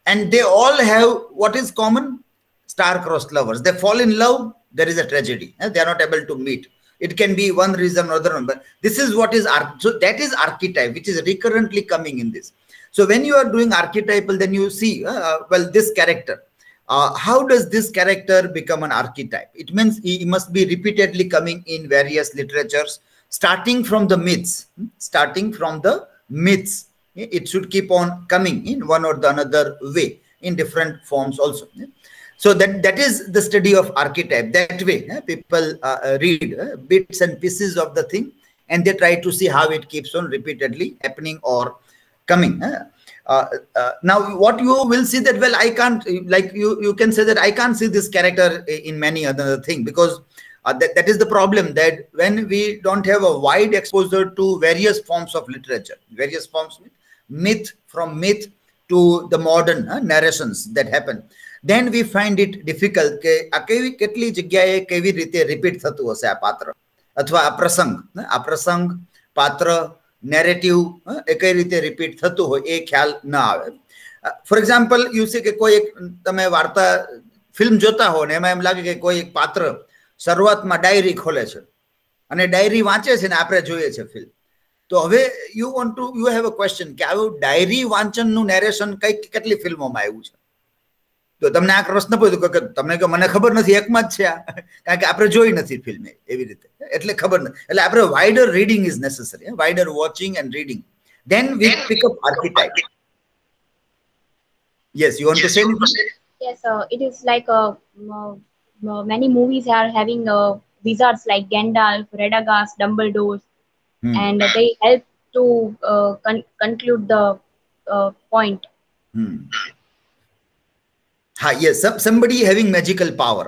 and they all have what is common? Star-crossed lovers. They fall in love, there is a tragedy. They are not able to meet. It can be one reason or other one, but this is what is, so that is archetype, which is recurrently coming in this. So when you are doing archetypal, then you see, well, this character, how does this character become an archetype? It means he must be repeatedly coming in various literatures, starting from the myths, it should keep on coming in one or the another way, in different forms also. So that is the study of archetype. That way, people read bits and pieces of the thing, and they try to see how it keeps on repeatedly happening or coming. Now what you will see that, well, I can't, like you can say that I can't see this character in many other thing, because that is the problem, that when we don't have a wide exposure to various forms of literature, various forms, from myth to the modern narrations that happen, then we find it difficult કે આ કેટલી જગ્યાએ કેવી રીતે repeat થતું હશે આ પાત્ર અથવા આ પ્રસંગ પાત્ર નેરેટિવ એ કઈ રીતે રિપીટ થતું હોય એ ખ્યાલ ન આવે. ફોર એક્ઝામ્પલ યુ સે કે કોઈ એક તમે વાર્તા ફિલ્મ જોતા હો ને એમાં એમ લાગે કે કોઈ એક પાત્ર શરૂઆતમાં ડાયરી ખોલે છે અને ડાયરી વાંચે છે ને આપણે જોઈએ છે ફિલ્મ, તો હવે યુ હેવ અ ક્વેશ્ચન કે આવું ડાયરી વાંચનનું નેરેશન કેટલી ફિલ્મોમાં આવ્યું છે? તો તમને આ પ્રશ્ન પૂછ્યો કે તમને કે મને ખબર નથી, એકમાં જ છે આ, કારણ કે આપણે જોઈ નથી ફિલ્મ એવી રીતે, એટલે ખબર નથી. એટલે આપણે wider reading is necessary, wider watching and reading, then we pick up archetype. Yes, you want to say anything? Yes, it is like many movies are having wizards like Gandalf, Radagast, Dumbledore, and they help to conclude the point. Yes, somebody having magical power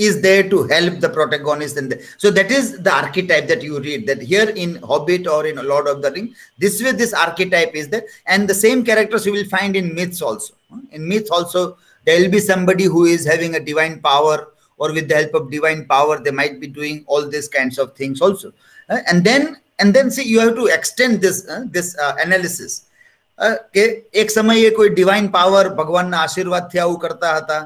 is there to help the protagonist, and so that is the archetype that you read, that here in Hobbit or in Lord of the Rings, this way this archetype is there, and the same characters you will find in myths also. In myths also there will be somebody who is having a divine power, or with the help of divine power they might be doing all these kinds of things also. And then see, you have to extend this analysis. કે એક સમયે કોઈ divine power ભગવાનના આશીર્વાદથી આવું કરતા હતા,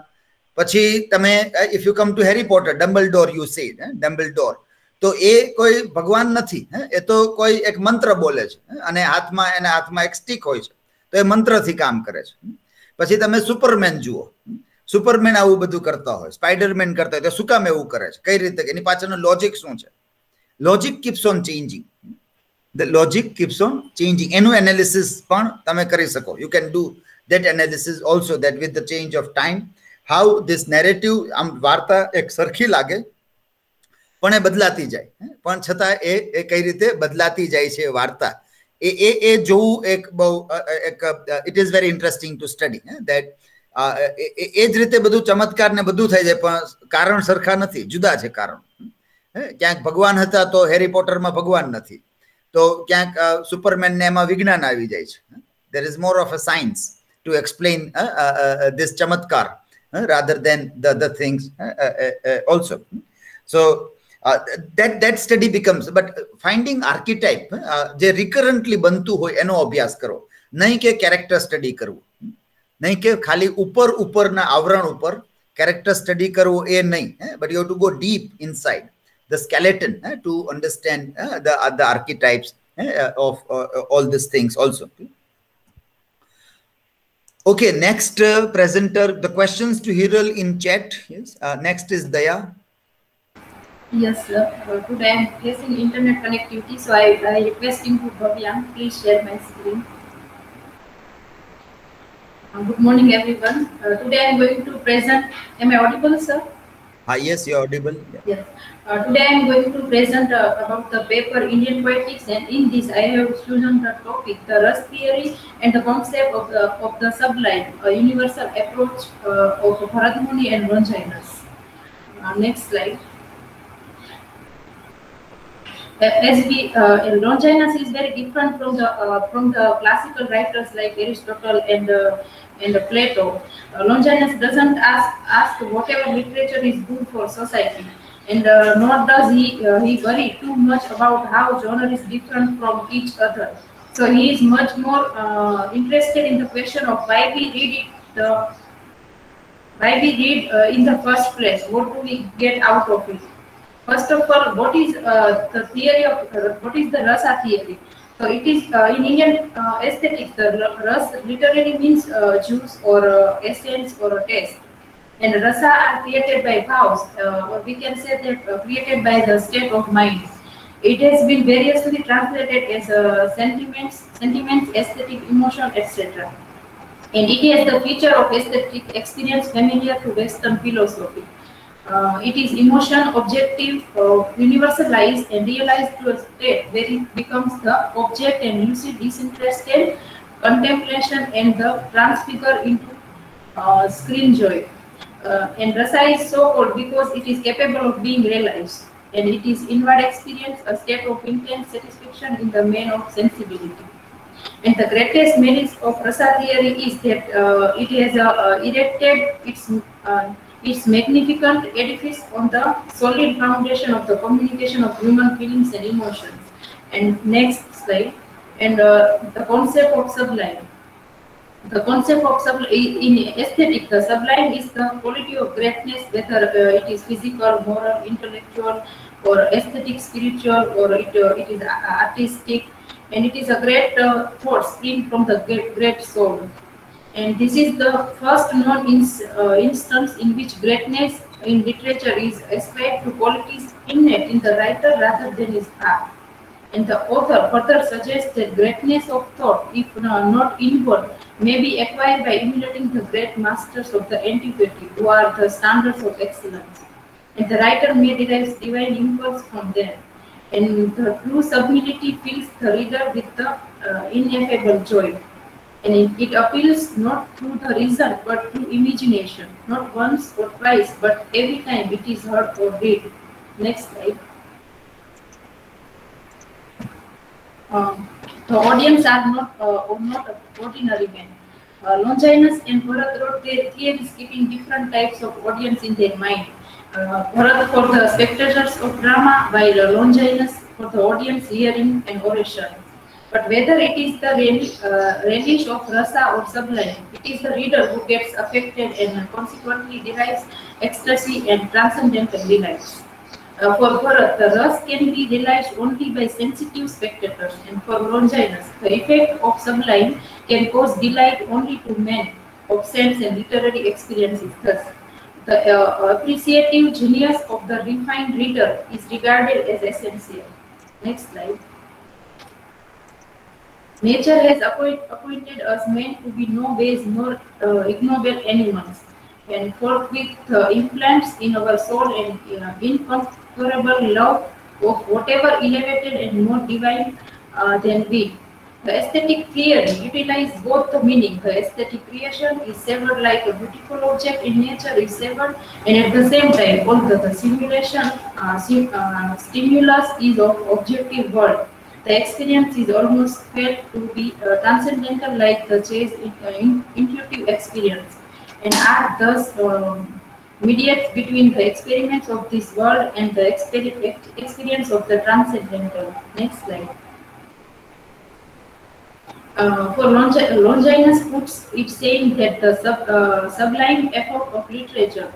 પછી તમે if you come to Harry Potter, Dumbledore you say, Dumbledore, તો એ કોઈ ભગવાન નથી, એ તો કોઈ એક મંત્ર બોલે છે અને એના હાથમાં એક સ્ટીક હોય છે, તો એ મંત્રથી કામ કરે છે. પછી તમે સુપરમેન જુઓ, સુપરમેન આવું બધું કરતા હોય, સ્પાઈડરમેન કરતા હોય, તો શું કામ એવું કરે છે, કઈ રીતે, એની પાછળનું લોજિક શું છે? Logic keeps on changing. The logic keeps on changing. Any analysis પણ તમે કરી શકો. You can do that analysis also, that with the change of time, how this narrative, આમ વાર્તા એક સરખી લાગે પણ એ બદલાતી જાય, પણ છતાં એ કઈ રીતે બદલાતી જાય છે વાર્તા, એ જોવું એક બહુ એક it is very interesting to study, that એ જ રીતે બધું ચમત્કાર ને બધું થઈ જાય, પણ કારણ સરખા નથી, જુદા છે કારણ. ક્યાંક ભગવાન હતા તો હેરી પોટરમાં ભગવાન નથી, તો ક્યાંક સુપરમેન ને એમાં વિજ્ઞાન આવી જાય છે. There is more of a science to explain this chamatkar rather than the other things also. So that study becomes, but finding archetype જે recurrently બનતું હોય એનો અભ્યાસ કરો, નહીં કે character study કરવું, નહીં કે ખાલી ઉપરના આવરણ ઉપર character study કરવું એ નહીં, but you have to go deep inside the skeleton to understand the archetypes of all these things also. Okay, next presenter, the questions to Hiral in chat. Yes, next is Daya. Yes, sir. Today I am facing internet connectivity, so I request him to Bhavya, please share my screen. Good morning, everyone. Today I am going to present. Am I audible, sir? Yes, you are audible. Yeah. Yes. Today I am going to present about the paper Indian Poetics, and in this I have chosen the topic, the Ras theory and the concept of the sublime, a universal approach of Bharat Muni and Longinus. Next slide. As we Longinus is very different from the classical writers like Aristotle and Plato. Longinus doesn't ask whatever literature is good for society, and nor does he worry too much about how genre is different from each other. So he is much more interested in the question of why we read in the first place. What do we get out of it? First of all, what is the theory of what is the rasa theory? So it is in Indian aesthetics, the ras literally means juice or essence or a taste, and rasa are created by bhavs, or we can say that created by the state of mind. It has been variously translated as sentiments, aesthetic, emotion, etc. And it has the feature of aesthetic experience familiar to Western philosophy. It is emotion, objective, universalized and realized to a state where it becomes the object and lucid, disinterested contemplation and the transfigure into screen joy. And rasa is so called because it is capable of being realized, and it is inward experience, a state of intense satisfaction in the main of sensibility. And the greatest merit of rasa theory is that it has erected its magnificent edifice on the solid foundation of the communication of human feelings and emotions. And next slide. And the concept of sublime. The concept of sublime in aesthetic, the sublime is the quality of greatness, whether it is physical, moral, intellectual, or aesthetic, spiritual, or it is artistic, and it is a great thought spring from the great soul. And this is the first known instance in which greatness in literature is ascribed to qualities innate in the writer rather than his art. And the author further suggests that greatness of thought, if not inward, may be acquired by emulating the great masters of the antiquity, who are the standards of excellence. And the writer may derive divine impulse from them. And the true sublimity fills the reader with the ineffable joy. And it appeals not through the reason but through imagination, not once or twice, but every time it is heard or read. Next slide. The audience are not ordinary men. Longinus and Bharat wrote their theories keeping different types of audience in their mind. Bharat for the spectators of drama, while Longinus for the audience hearing and oration. But whether it is the relish of rasa or sublime, it is the reader who gets affected and consequently derives ecstasy and transcendental delights. For Bharat, the ras can be realized only by sensitive spectators, and for Longinus, the effect of sublime can cause delight only to men of sense and literary experiences. Thus, the appreciative genius of the refined reader is regarded as essential. Next slide. Nature has appointed us men to be no ways nor ignoble animals, and forthwith implants in our soul an incomparable love of whatever elevated and more divine than we. The aesthetic theory utilizes both the meaning. The aesthetic creation is severed like a beautiful object in nature is severed, and at the same time, although the stimulus is of objective world, the experience is almost felt to be transcendental, like the chase intuitive experience. And art thus mediates between the experiments of this world and the experience of the transcendental. Next slide. For Longinus puts it saying that the sublime effort of literature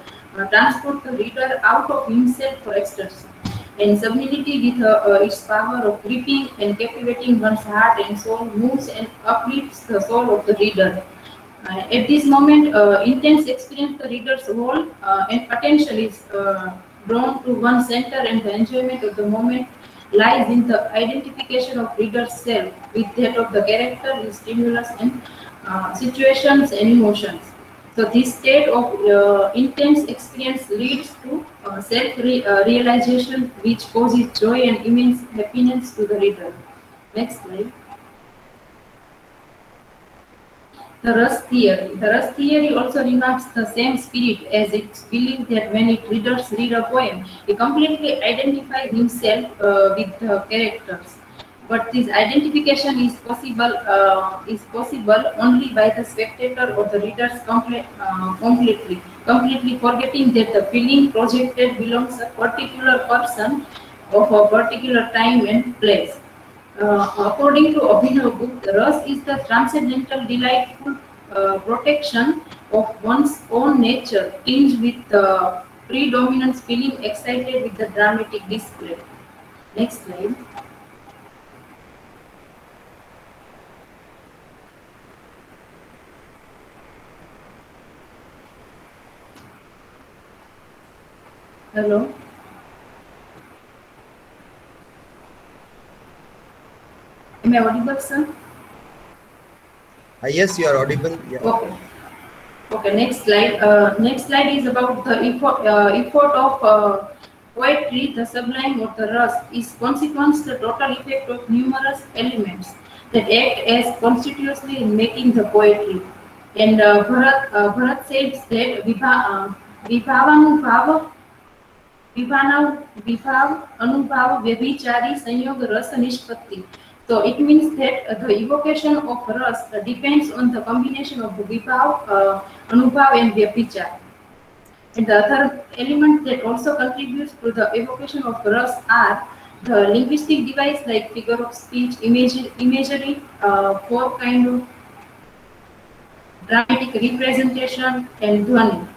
transports the reader out of himself for ecstasy, and sublimity with its power of gripping and captivating one's heart and soul moves and uplifts the soul of the reader. At this moment, intense experience the reader's whole and attention is drawn to one center, and the enjoyment of the moment lies in the identification of reader's self with that of the character, his stimulus, and situations and emotions. So this state of intense experience leads to self-realization, which causes joy and immense happiness to the reader. Next slide. The Rus theory. The Rus theory also remarks the same spirit, as its belief that when its readers read a poem, he completely identifies himself with the characters. But this identification is possible only by the spectator or the readers completely forgetting that the feeling projected belongs to a particular person of a particular time and place. According to Abhinav Gupta, Ras is the transcendental, delightful protection of one's own nature, tinged with predominant feeling excited with the dramatic display. Next slide. Hello. Am I audible, sir? Yes, you are audible. Yeah. Okay. Okay. Next slide. Next slide is about the effort of poetry. The sublime or the Ras is consequence the total effect of numerous elements that act as constitutively in making the poetry. And Bharat says that विभाव अनुभाव व्यभिचारी संयोग रस निष्पत्ति. So it means that the evocation of ras depends on the combination of the vibhav, anubhav and vyabhichar. And the other elements that also contributes to the evocation of ras are the linguistic device like figure of speech, imagery, four kind of dramatic representation, and dhvani.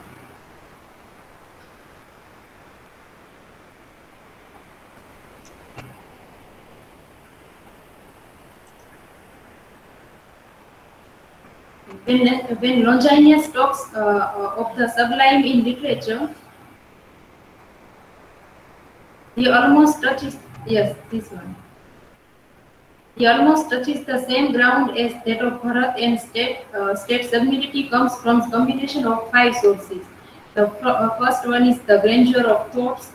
When Longinus talks of the sublime in literature, he almost touches this one. He almost touches the same ground as that of Bharat, and state sublimity comes from combination of 5 sources. The first one is the grandeur of thoughts.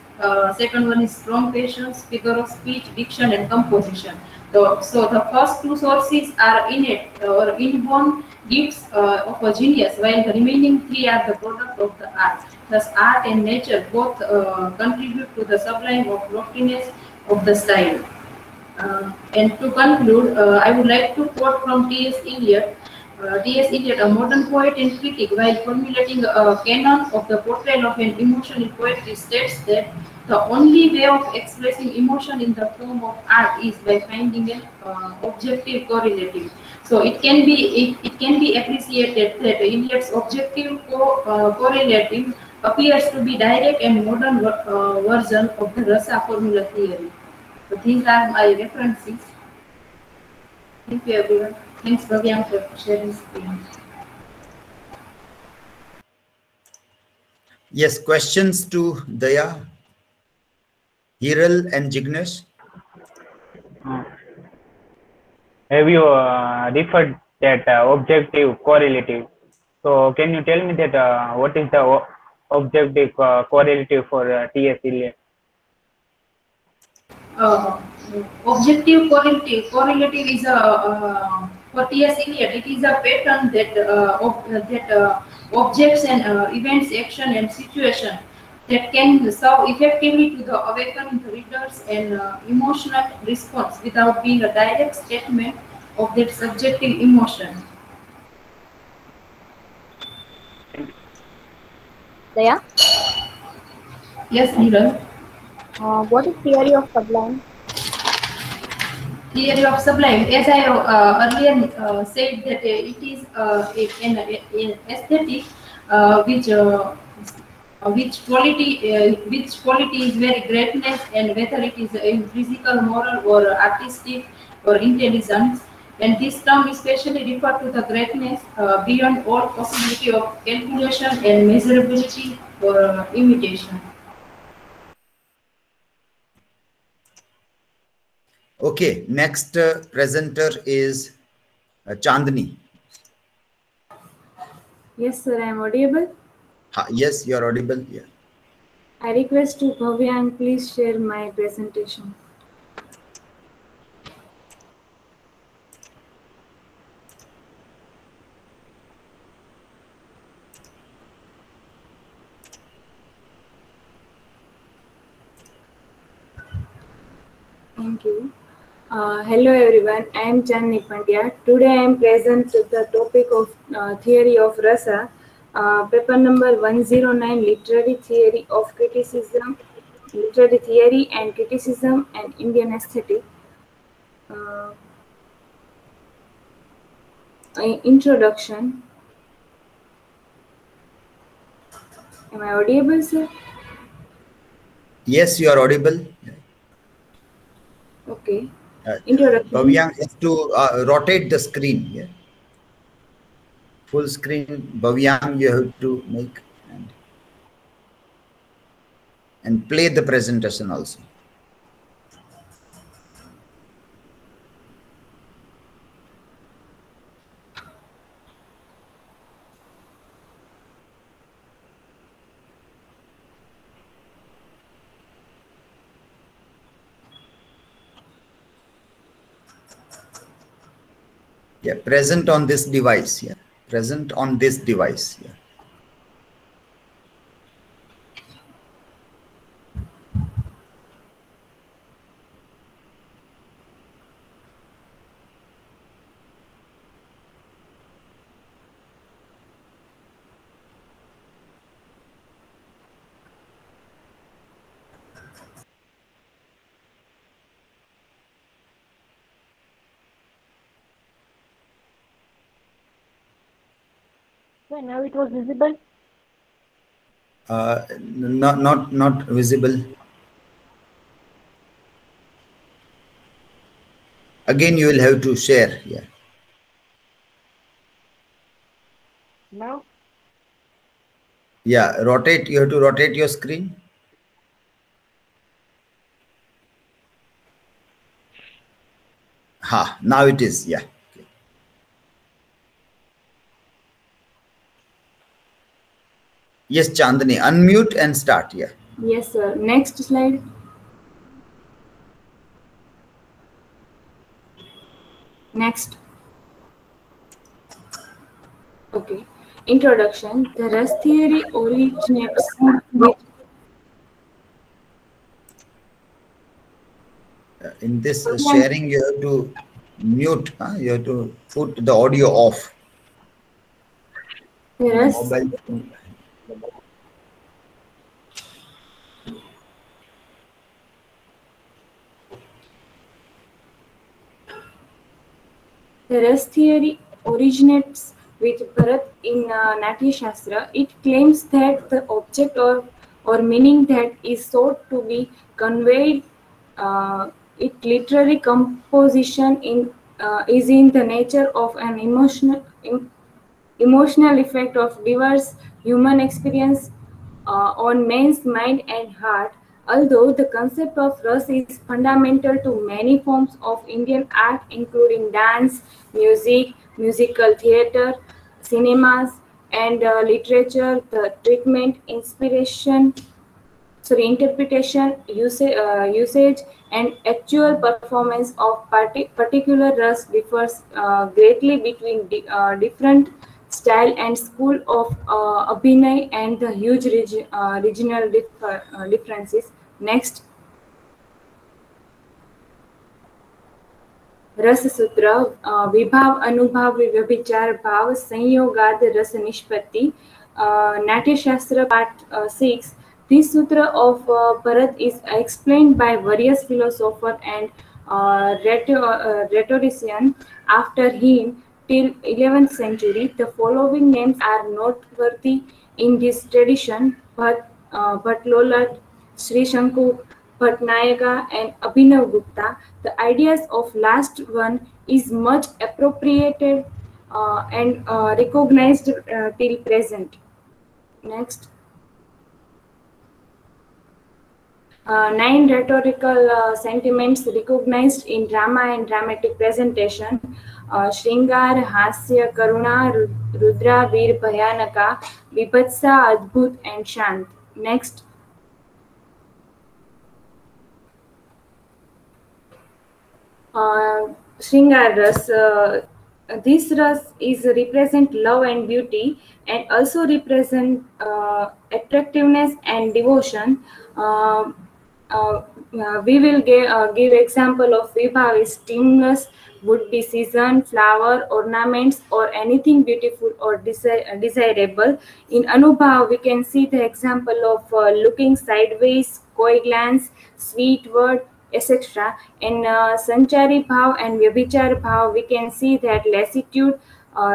Second one is strong patience, figure of speech, diction, and composition. So the first 2 sources are innate or inborn gifts of a genius, while the remaining 3 are the product of the art. Thus, art and nature both contribute to the sublime of loftiness of the style. And to conclude, I would like to quote from T.S. Eliot. T.S. Eliot, a modern poet and critic, while formulating a canon of the portrayal of an emotion in poetry, states that the only way of expressing emotion in the form of art is by finding an objective correlative. So it can be appreciated that Eliot's objective correlative appears to be direct and modern version of the Rasa formula theory. So these are my references. Thank you, everyone. Thanks, Bhavyam, for sharing screen. Yes, questions to Daya, Hiral, and Jignesh? Have you referred that objective correlative? So can you tell me that what is the objective correlative for T.S. Eliot? objective correlative is a for T.S. Eliot. It is a pattern that objects and events, action and situation that can serve effectively to the awaken readers and emotional response without being a direct statement of that subjective emotion. Daya? Yes, Neeraj. What is theory of sublime? Theory of sublime, as I earlier said, that it is an aesthetic which quality is very greatness, and whether it is in physical, moral, or artistic, or intelligence. And this term especially refer to the greatness beyond all possibility of calculation and measurability or imitation. Okay, next presenter is Chandni. Yes, sir, I am audible. Yes, you are audible. Yeah. I request to Bhavyan, please share my presentation. Thank you. Hello everyone, I am Chandni Pandya. Today I am present to the topic of theory of rasa, paper number 109, literary theory of criticism, literary theory and criticism and Indian aesthetic. Introduction. Am I audible, sir? Yes, you are audible. Okay. Introduction. Bhavyan is to rotate the screen. Yeah. Full screen. Bhavyan, you have to make and play the presentation also. Yeah, present on this device. Yeah, present on this device. Yeah. So now it was visible. Not visible. Again, you will have to share. Yeah. Now. Yeah, rotate. You have to rotate your screen. Now it is. Yeah. Okay. Yes, Chandni, unmute and start. Yeah. Yes, sir. Next slide. Next. Okay. Introduction. The Rus theory originates with in this sharing, you have to mute. You have to put the audio off. Yes. The Rus theory originates with Bharat in Natya Shastra. It claims that the object or meaning that is sought to be conveyed, its literary composition is in the nature of an emotional effect of diverse human experience on man's mind and heart. Although the concept of Ras is fundamental to many forms of Indian art, including dance, music, musical theatre, cinemas, and literature, the treatment, interpretation, usage, and actual performance of particular ras differs greatly between different style and school of Abhinay and the huge regional differences. Next. रस सूत्र विभाव अनुभाव व्यभिचार भाव संयोगाद रस निष्पत्ति Natyashastra part 6. This sutra of Bharat is explained by various philosophers and rhetoricians after him till 11th century. The following names are noteworthy in this tradition: Bhattlolat, Sri Shanku, Bhatnayaka and Abhinav Gupta. The ideas of last one is much appropriated and recognized till present. Next. 9 rhetorical sentiments recognized in drama and dramatic presentation: Shringar, Hasya, Karuna, Rudra, Veer, Bhayanaka, Vibhatsa, Adbhut and Shant. Next. Shringar ras. This ras is represent love and beauty and also represent attractiveness and devotion. We will give example of Vibhav is stimulus, would be season, flower, ornaments or anything beautiful or desirable. In Anubhav, we can see the example of looking sideways, coy glance, sweet word, etc. In Sanchari Bhav and Vyabhichar Bhav, we can see that lassitude,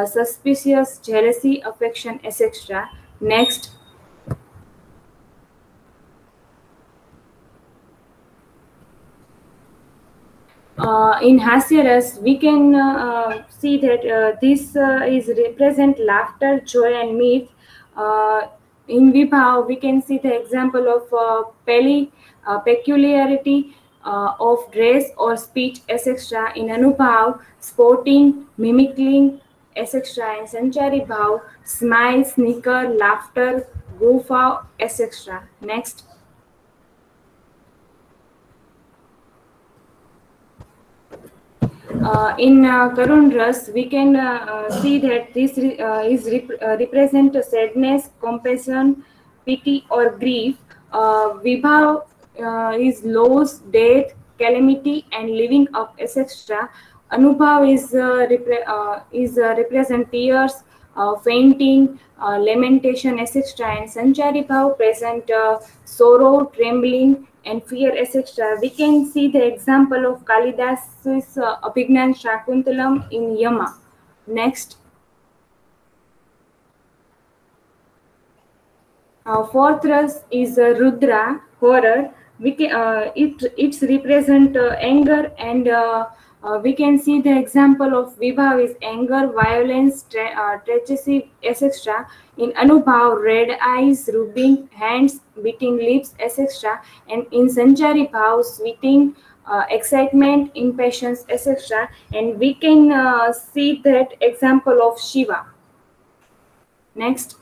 suspicious, jealousy, affection, etc. Next. In Hasya ras, we can see that this is represent laughter, joy and mirth. In Vibhav, we can see the example of peculiarity of dress or speech, etc. In Anubhav, sporting, mimicking, etc. In Sanchari Bhav, smile, snicker, laughter, goof, etc. Next. In Karun ras, we can see that this represent sadness, compassion, pity or grief. Vibhav is loss, death, calamity and living up, etc. Anubhav is represent tears, fainting, lamentation, etc. And Sanchari Bhav present sorrow, trembling and fear, etc. We can see the example of Kalidas's Abhignan Shakuntalam in Yama. Next. Fourth ras is Rudra, horror. It's represent anger and we can see the example of Vibhav is anger, violence, treachery, etc. In Anubhav, red eyes, rubbing hands, beating lips, etc. And in Sanchari Bhav, sweating, excitement, impatience, etc. And we can see that example of Shiva. Next.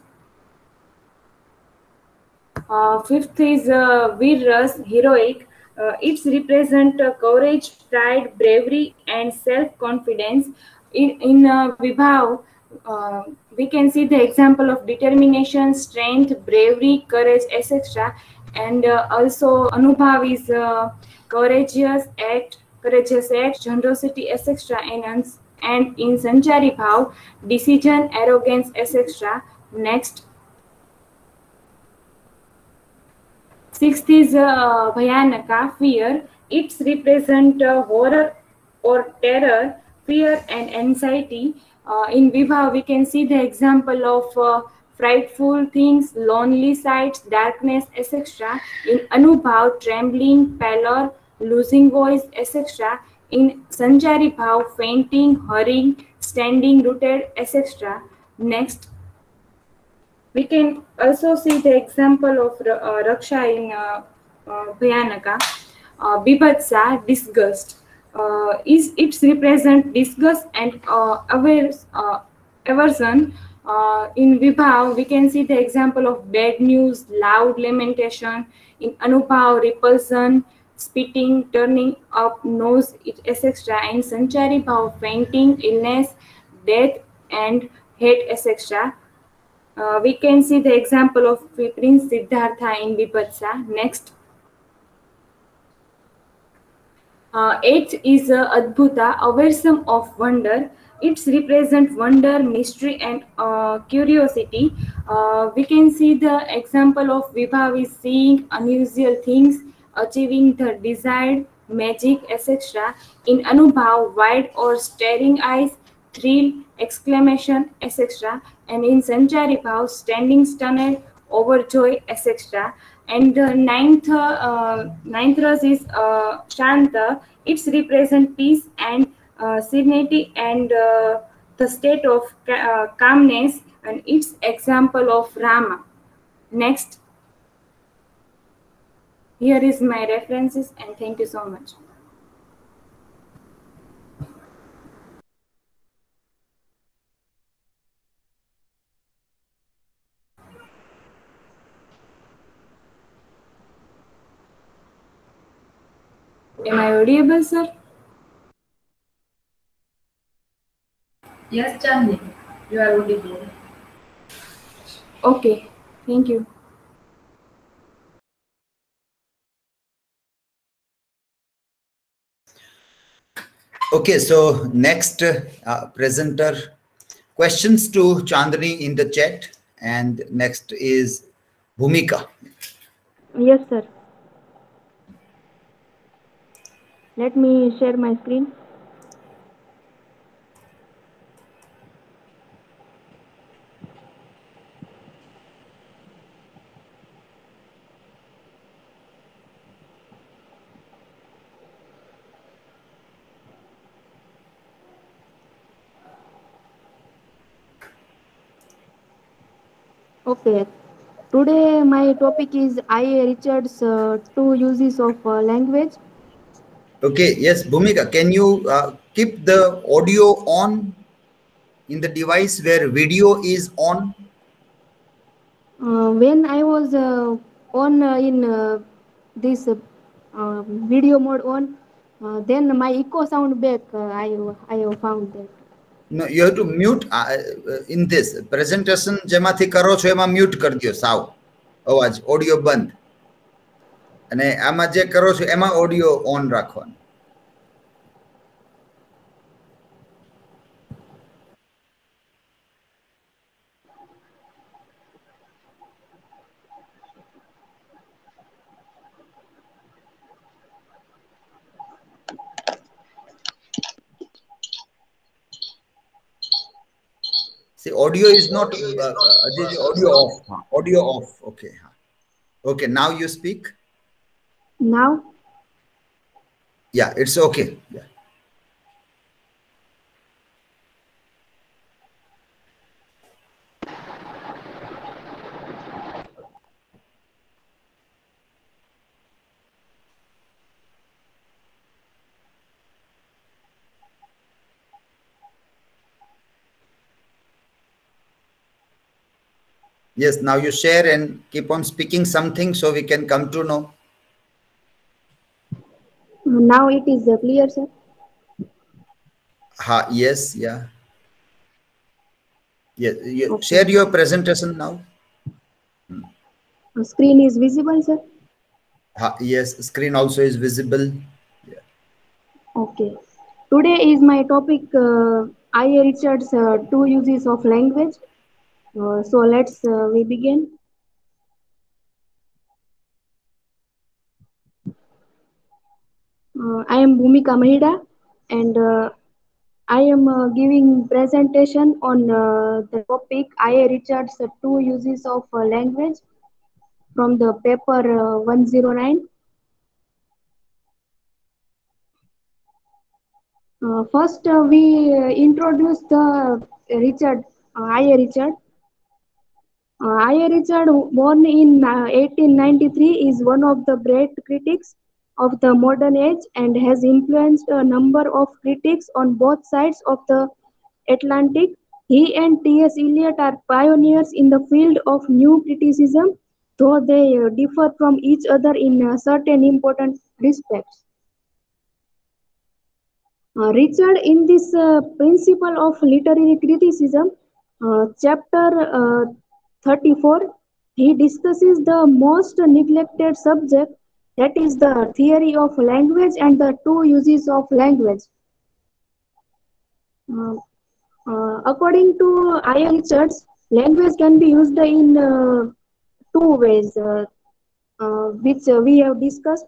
Fifth is Veer ras, heroic. It's represent courage, pride, bravery, and self-confidence. In Vibhav, we can see the example of determination, strength, bravery, courage, etc. And also Anubhav is courageous act, generosity, etc. And in Sanchari Bhav, decision, arrogance, etc. Next. Sixth is Bhayanaka, fear. It's represent horror or terror, fear and anxiety. In Vibhav, we can see the example of frightful things, lonely sights, darkness, etc. In Anubhav, trembling, pallor, losing voice, etc. In Sanchari Bhav, fainting, hurrying, standing, rooted, etc. Next. We can also see the example of Raksha in Bhayanaka. Bibhatsa, disgust. It represents disgust and aversion. In Vibhav, we can see the example of bad news, loud lamentation. In Anubhav, repulsion, spitting, turning up nose, etc. And Sanchari Bhav, fainting, illness, death, and hate, etc. We can see the example of Prince Siddhartha in Vipatsa. Next. Eighth is Adbhuta, awesome of wonder. It represents wonder, mystery, and curiosity. We can see the example of Vibhav is seeing unusual things, achieving the desired magic, etc. In Anubhav, wide or staring eyes, thrill, exclamation, etc. And in Sanchari Bhav, standing stunned, overjoyed, etc. And the ninth ras is Shanta. It's represent peace and serenity and the state of calmness, and it's example of Rama. Next. Here is my references, and thank you so much. Am I audible, sir? Yes, Chandni, you are audible. Okay, thank you. Okay, so next presenter, questions to Chandni in the chat, and next is Bhumika. Yes, sir. Let me share my screen. Okay. Today my topic is I.A. Richards' two uses of language. Okay, yes, Bhumika, can you keep the audio on in the device where video is on? When I was on in this video mode on, then my echo sound back. I found that. No, you have to mute in this presentation. જેમાંથી કરો છો એમાં mute કરી દો સાવ અવાજ audio બંધ અને આમાં જે કરો છો એમાં audio on રાખવાનો. See, audio is not audio off. Audio off. Okay. Okay. Now you speak. Now. Yeah, it's okay. Yeah. Yes, now you share and keep on speaking something so we can come to know. Now it is clear, sir. Yes, yeah. Yes, okay. Share your presentation now. Screen is visible, sir? Yes, screen also is visible. Yeah. Okay. Today is my topic, I.A. Richards' two uses of language. So let's we begin. I am Bhumika Mahida, and I am giving presentation on the topic I.A. Richards' two uses of language from the paper 109. First, we introduce the I.A. Richard. I.A. Richard, born in 1893, is one of the great critics of the modern age and has influenced a number of critics on both sides of the Atlantic. He and T.S. Eliot are pioneers in the field of new criticism though they differ from each other in certain important respects. Richard, in this principle of literary criticism, chapter 34, he discusses the most neglected subject, that is the theory of language and the two uses of language. According to I. Richards, language can be used in two ways, which we have discussed.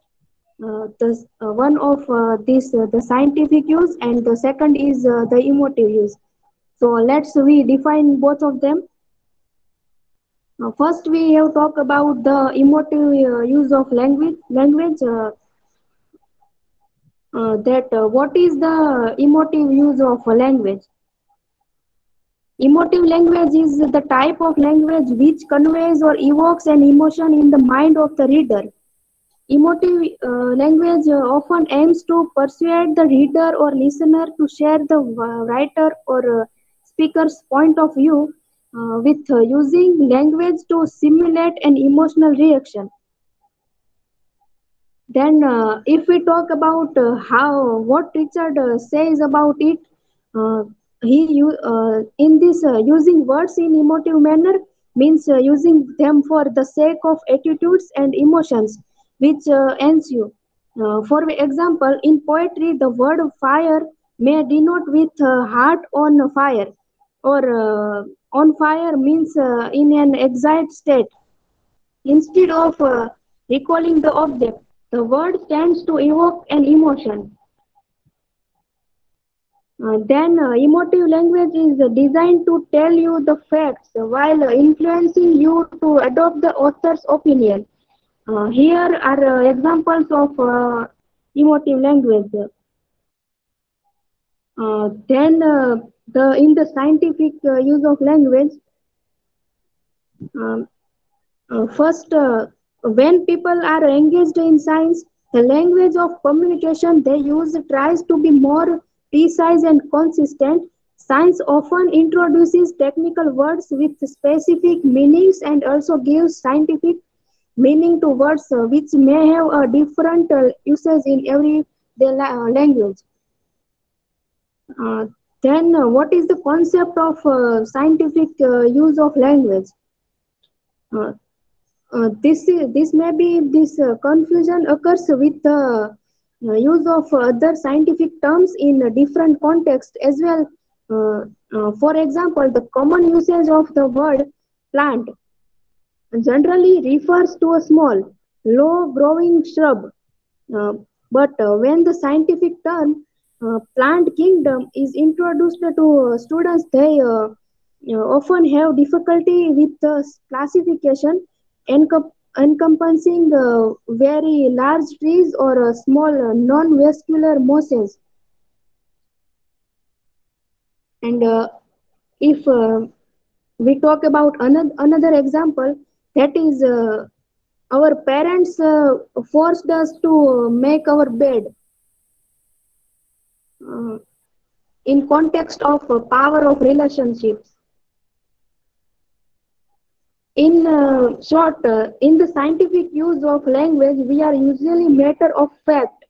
One of this the scientific use, and the second is the emotive use. So let's we define both of them. First, we have talked about the emotive use of language. What is the emotive use of a language? Emotive language is the type of language which conveys or evokes an emotion in the mind of the reader. Emotive language often aims to persuade the reader or listener to share the writer or speaker's point of view with using language to simulate an emotional reaction. Then, if we talk about what Richard says about it, uh, in this using words in emotive manner means using them for the sake of attitudes and emotions which ensue. For example, in poetry, the word fire may denote with heart on fire, or on fire means in an excited state. Instead of recalling the object, the word stands to evoke an emotion. Then emotive language is designed to tell you the facts while influencing you to adopt the author's opinion. Here are examples of emotive language. Then in the scientific use of language, um, first, when people are engaged in science, the language of communication they use tries to be more precise and consistent. Science often introduces technical words with specific meanings and also gives scientific meaning to words which may have a different usage in everyday language. Uh, then, what is the concept of scientific use of language? Uh, this may be this confusion occurs with the use of other scientific terms in a different context as well. For example, the common usage of the word plant generally refers to a small, low-growing shrub. Uh, but when the scientific term plant kingdom is introduced to students, they often have difficulty with the classification encompassing very large trees or small non-vascular mosses. And if we talk about another example, that is our parents forced us to make our bed. In context of power of relationships. In short, in the scientific use of language, we are usually matter of fact.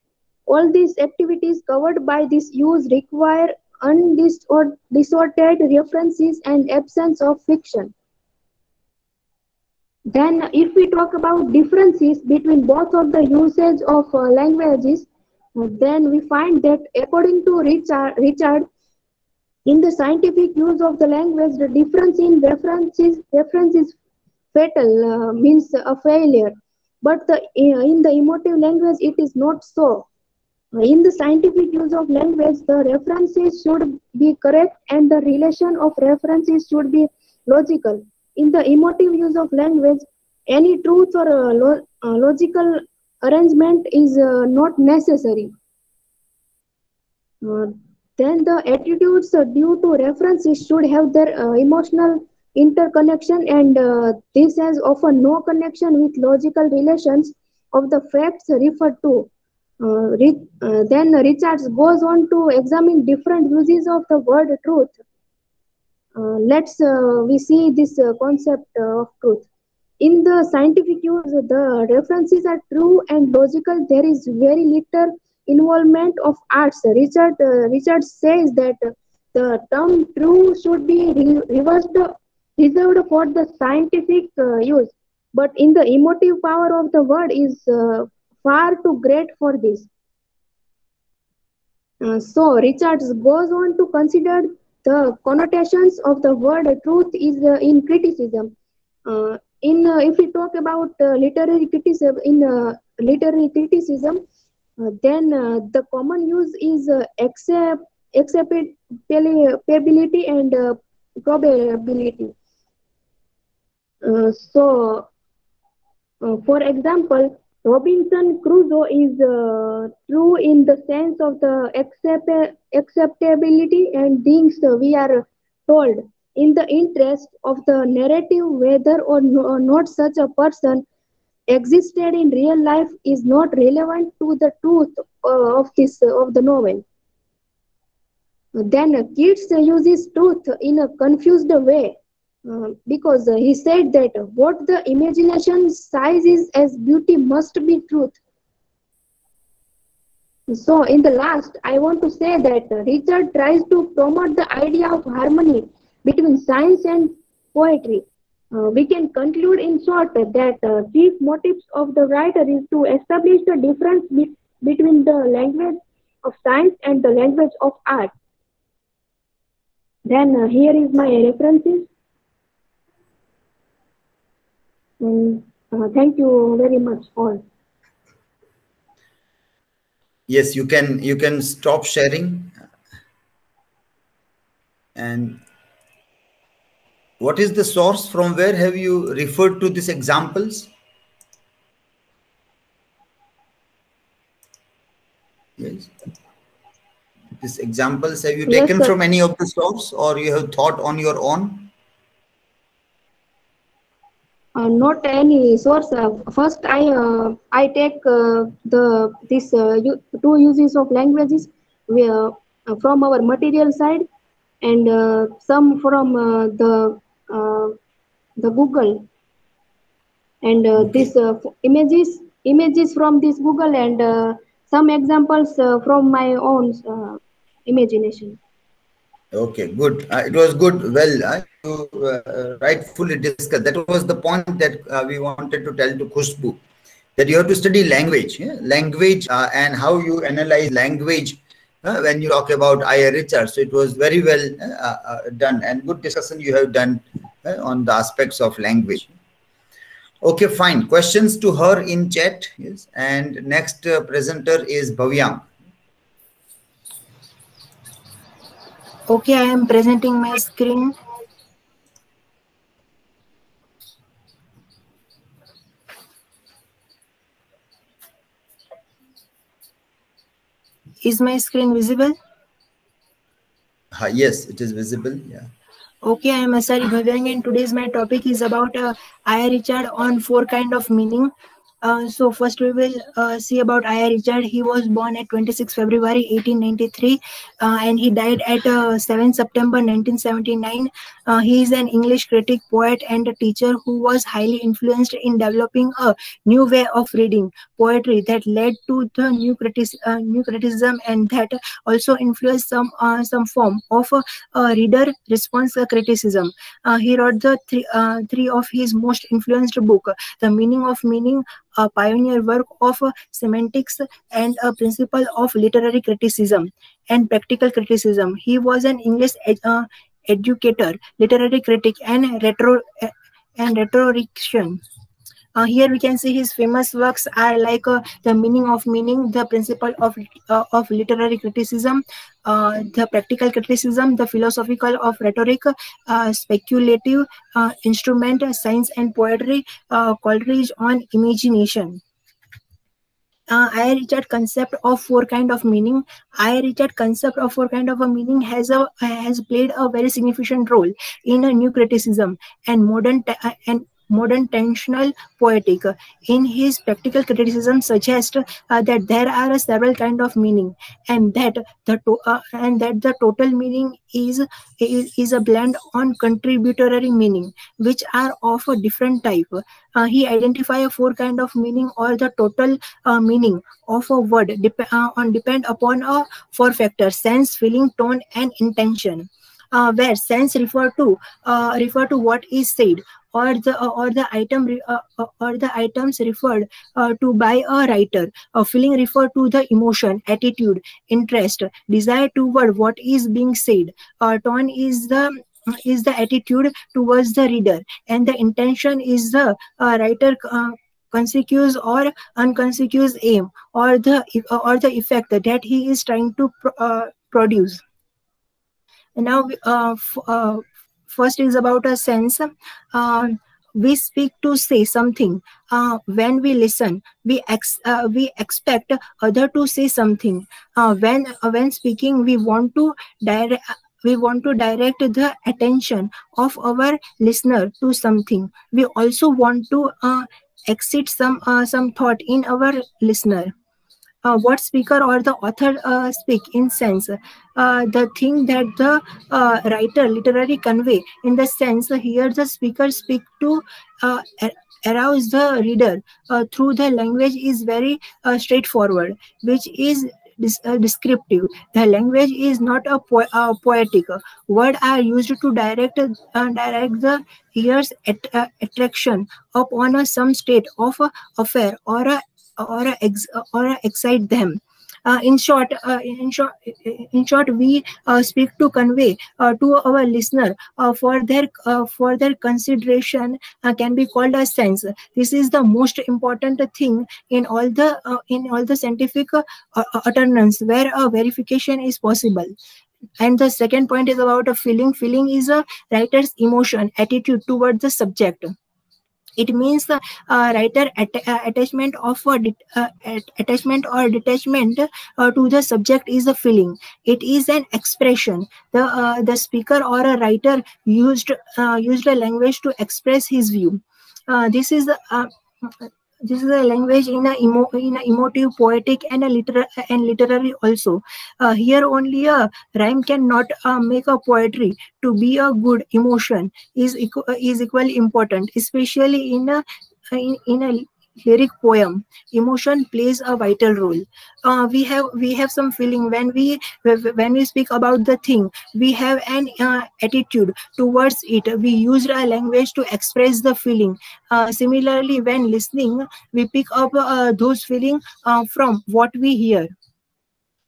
All these activities covered by this use require undistorted references and absence of fiction. Then, if we talk about differences between both of the usage of languages, then we find that according to Richard, in the scientific use of the language, the difference in reference is fatal, means a failure. But in the emotive language, it is not so. In the scientific use of language, the references should be correct and the relation of references should be logical. In the emotive use of language, any truth or logical arrangement is not necessary. Then the attitudes due to references should have their emotional interconnection, and this has often no connection with logical relations of the facts referred to. Then Richards goes on to examine different uses of the word truth. We see this concept of truth. In the scientific use, the references are true and logical. There is very little involvement of arts. Richard says that the term true should be reserved for the scientific use, but in the emotive power of the word is far too great for this. So Richards goes on to consider the connotations of the word truth is in criticism. If we talk about literary criticism, then the common use is acceptability and probability. For example, Robinson Crusoe is true in the sense of the acceptability and things we are told. In the interest of the narrative, whether or not such a person existed in real life is not relevant to the truth of the novel. Then Keats uses truth in a confused way. Because he said that what the imagination sizes as beauty must be truth. So in the last, I want to say that Richard tries to promote the idea of harmony between science and poetry. We can conclude in short that chief motives of the writer is to establish the difference between the language of science and the language of art. Then here is my references. Thank you very much all. Yes, you can stop sharing. And what is the source? From where have you referred to these examples? Yes. These examples, have you taken from any of the source, or you have thought on your own? Not any source. First, I take these two uses of languages from our material side, and some from the Google, and this images from this Google, and some examples from my own imagination. Okay, good. It was good. Well, you rightfully discussed. That was the point that we wanted to tell to Khushbu, that you have to study language, language and how you analyze language when you talk about I.A. Richards. So it was very well done, and good discussion you have done on the aspects of language. Okay, fine. Questions to her in chat. Yes, and next presenter is Bhavyang. Okay, I am presenting my screen. Is my screen visible? Yes, it is visible. Yeah. Okay, I am Asari Bhavyang, and today's my topic is about I.A. Richard on 4 kind of meaning. So first we will see about I.A. Richard. He was born at 26 February 1893 and he died at 7 September 1979. He is an English critic, poet and a teacher who was highly influenced in developing a new way of reading poetry that led to the new criticism, and that also influenced some form of reader response criticism. He wrote the three of his most influenced book, The Meaning of Meaning, a pioneer work of semantics and a principle of literary criticism and practical criticism. He was an English educator, literary critic, and rhetorician. Here we can see his famous works are like The Meaning of Meaning, The Principle of Literary Criticism, The Practical Criticism, The Philosophical of Rhetoric, Speculative Instrument, Science and Poetry, Coleridge on Imagination. I.A. Richard concept of 4 kind of meaning. I.A. Richard concept of 4 kind of a meaning has played a very significant role in a new criticism and modern modern tensional poetic. In his practical criticism suggests that there are several kind of meaning, and that the total meaning is a blend on contributory meaning, which are of a different type. He identifies four kind of meaning, or the total meaning of a word depend upon four factors: sense, feeling, tone, and intention. Where sense refer to what is said, or the items referred to by a writer. Feeling refer to the emotion, attitude, interest, desire toward what is being said. Tone is the attitude towards the reader, and the intention is the writer conscious or unconscious aim, or the effect that he is trying to produce. Now, first is about a sense. We speak to say something. When we listen, we expect other to say something. When speaking, we want to direct the attention of our listener to something. We also want to excite some thought in our listener. What speaker or the author speak in sense, the thing that the writer literally convey in the sense. Here the speaker speak to arouse the reader through the language is very straightforward, which is descriptive. The language is not a poetic. Words are used to direct the ear's attraction upon some state of affair, or excite them. In short, we speak to convey to our listener for their consideration can be called a sense. This is the most important thing in all the scientific utterance where a verification is possible. And the second point is about a feeling. Feeling is a writer's emotion, attitude toward the subject. It means the writer attachment or detachment to the subject is a feeling. It is an expression. The speaker or a writer used a language to express his view. This is a language in a emotive, poetic, and literary also. Here only a rhyme cannot make a poetry. To be a good emotion is equally important, especially in a lyric poem. Emotion plays a vital role. We have some feeling when we speak about the thing. We have an attitude towards it. We use a language to express the feeling. Similarly, when listening, we pick up those feelings from what we hear.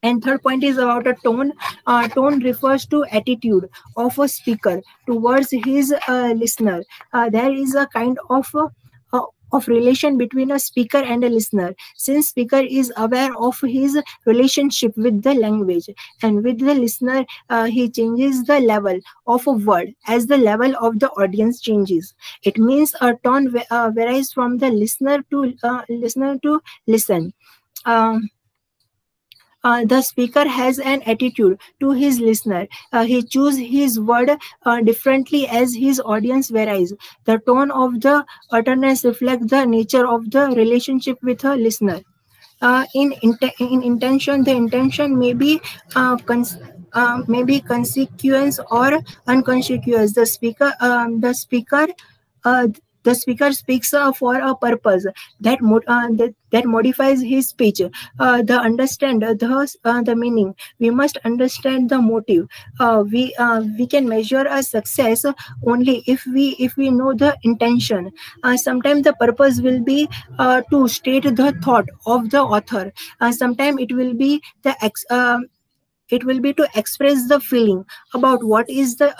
And third point is about a tone. Tone refers to attitude of a speaker towards his listener. There is a kind of relation between a speaker and a listener. Since speaker is aware of his relationship with the language and with the listener, he changes the level of a word as the level of the audience changes. It means a tone varies from the listener to listen. The speaker has an attitude to his listener. He chooses his word differently as his audience varies. The tone of the utterance reflects the nature of the relationship with a listener. In intention, the intention may be consequence or unconscious. The speaker speaks for a purpose that modifies his speech. The understand the meaning. We must understand the motive. We can measure a success only if we know the intention. Sometimes the purpose will be to state the thought of the author. Sometimes it will be to express the feeling about what is the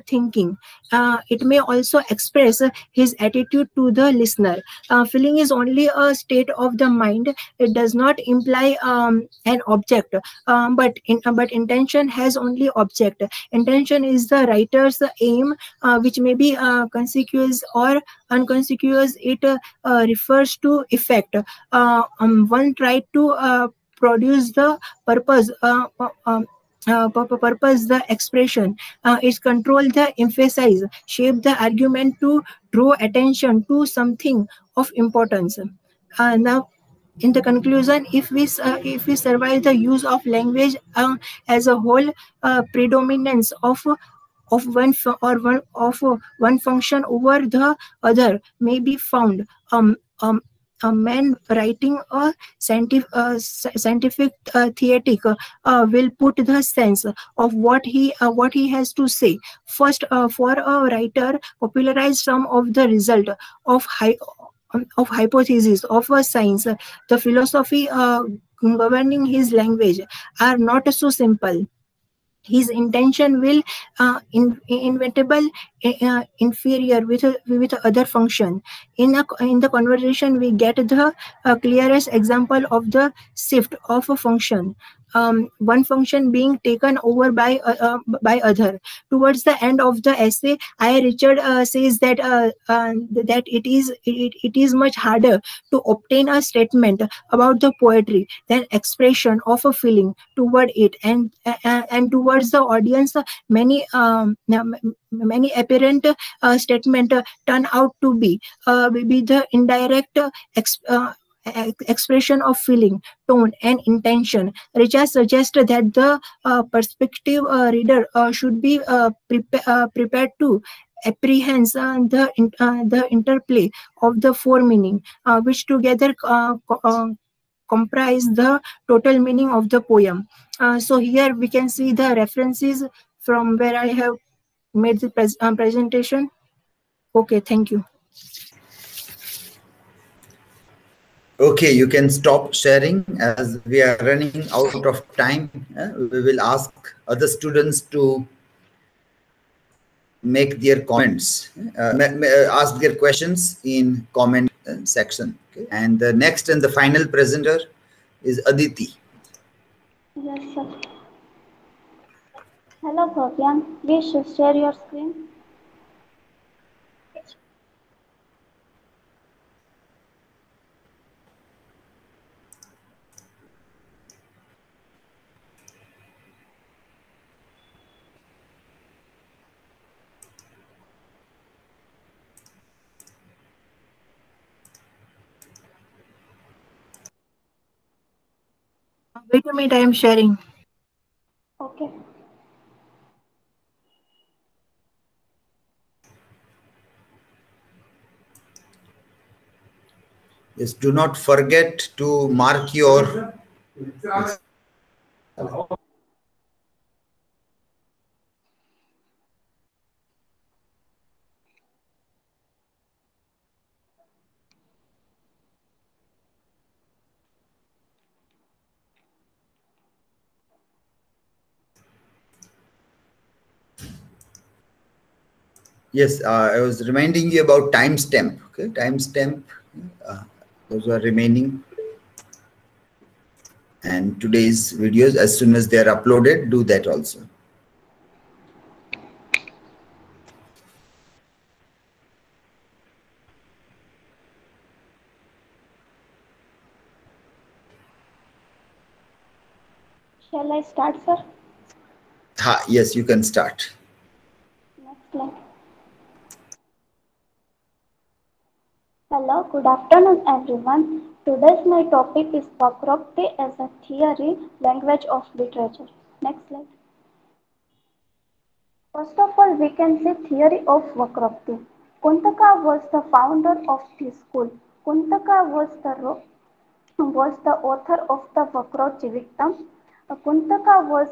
thinking. It may also express his attitude to the listener. Feeling is only a state of the mind. It does not imply an object, but intention has only object. Intention is the writer's aim, which may be conspicuous or unconscious. It refers to effect. One tried to produce the purpose purpose the expression. It control the emphasize, shape the argument to draw attention to something of importance. Now, in the conclusion, if we survive the use of language as a whole, predominance of one function over the other may be found. A man writing a scientific theatic will put the sense of what he has to say first. For a writer, popularize some of the result of hypothesis of a science. The philosophy governing his language are not so simple. His intention will inevitable inferior with other function. In the conversation, we get the clearest example of the shift of a function. One function being taken over by other. Towards the end of the essay, I. Richard says that it is much harder to obtain a statement about the poetry than expression of a feeling toward it, and towards the audience, many apparent statement turn out to be the indirect expression of feeling, tone, and intention. Richard suggests that the perspective reader should be prepared to apprehend the interplay of the four meaning, which together comprise the total meaning of the poem. So here we can see the references from where I have made the presentation. Okay, thank you. Okay, you can stop sharing as we are running out of time. We will ask other students to make their comments, ask their questions in comment section. Okay? And the next and the final presenter is Aditi. Yes, sir. Hello, Bhavyan. Please share your screen. Wait a minute, I am sharing. Okay. Yes, do not forget to mark your Yes, I was reminding you about timestamp. Okay, timestamp. Those are remaining. And today's videos, as soon as they are uploaded, do that also. Shall I start, sir? Yes, you can start. Next slide. Hello, good afternoon, everyone. Today's my topic is Vakrokti as a theory, language of literature. Next slide. First of all, we can see theory of Vakrokti. Kuntaka was the founder of this school. Kuntaka was the author of the Vakrojivittam. Kuntaka was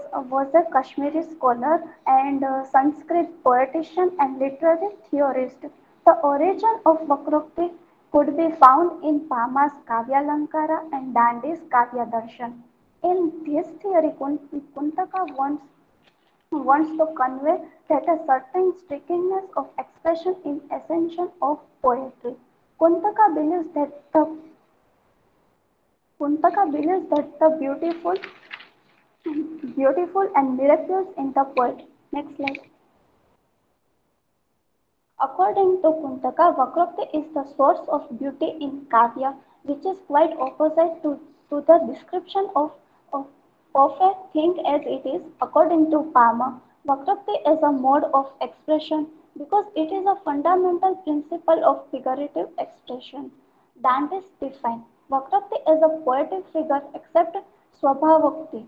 a Kashmiri scholar and Sanskrit poetician and literary theorist. The origin of Vakrokti could be found in Pama's Kavyalankara and Dandi's Kavya Darshan. In this theory, Kuntaka wants to convey that a certain stickiness of expression is essential of poetry. Kuntaka believes that the beautiful and miraculous in the poet. Next slide. According to Kuntaka, Vakrokti is the source of beauty in Kavya, which is quite opposite to the description of of a thing as it is, according to Palmer, Vakrukti is a mode of expression because it is a fundamental principle of figurative expression. Dante's define Vakrukti as a poetic figure except Swabhavakti.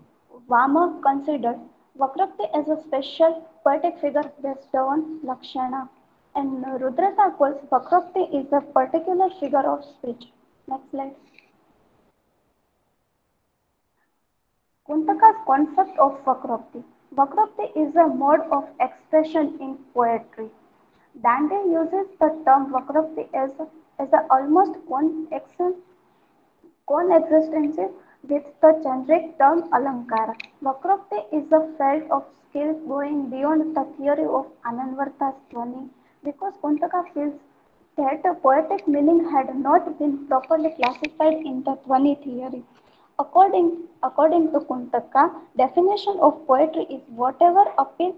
Vama considered Vakrukti as a special poetic figure based on Lakshana. And Rudrata calls Vakrukti is a particular figure of speech. Next slide. Kuntaka's concept of Vakrukti. Vakrukti is a mode of expression in poetry. Dante uses the term Vakrukti as a almost coextensive with the generic term Alankara. Vakrukti is a field of skill going beyond the theory of Ananvarta's Dhwani because Kuntaka feels that poetic meaning had not been properly classified in the Dhwani theory. According to Kuntaka, definition of poetry is whatever appeal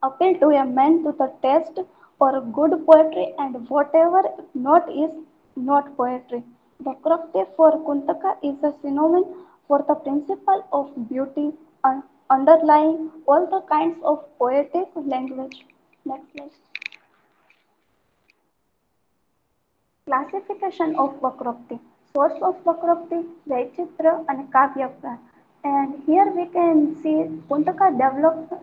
to a man to the taste for good poetry and whatever not is not poetry. Vakrukti for Kuntaka is a synonym for the principle of beauty underlying all the kinds of poetic language. Next slide. Classification of Vakrukti. Source of Vakrukti, Vaichitra and Kavyapra. And here we can see Kuntaka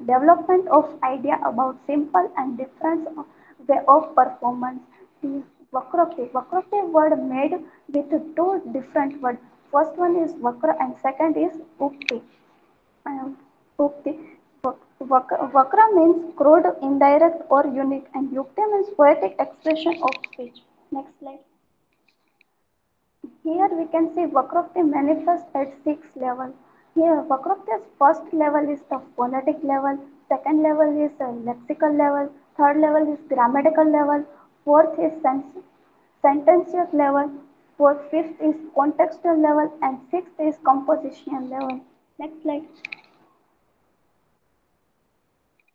development of idea about simple and different way of performance. Vakrukti. Vakrukti word made with two different words. First one is Vakra and second is Ukti. Ukti. Vakra means crude, indirect or unique and Yukti means poetic expression of speech. Next slide. Here we can see Vakrukti manifest at 6 levels. Here Vakrukti's first level is the phonetic level, second level is the lexical level, third level is grammatical level, fourth is sentential level, fifth is contextual level and sixth is compositional level. Next slide.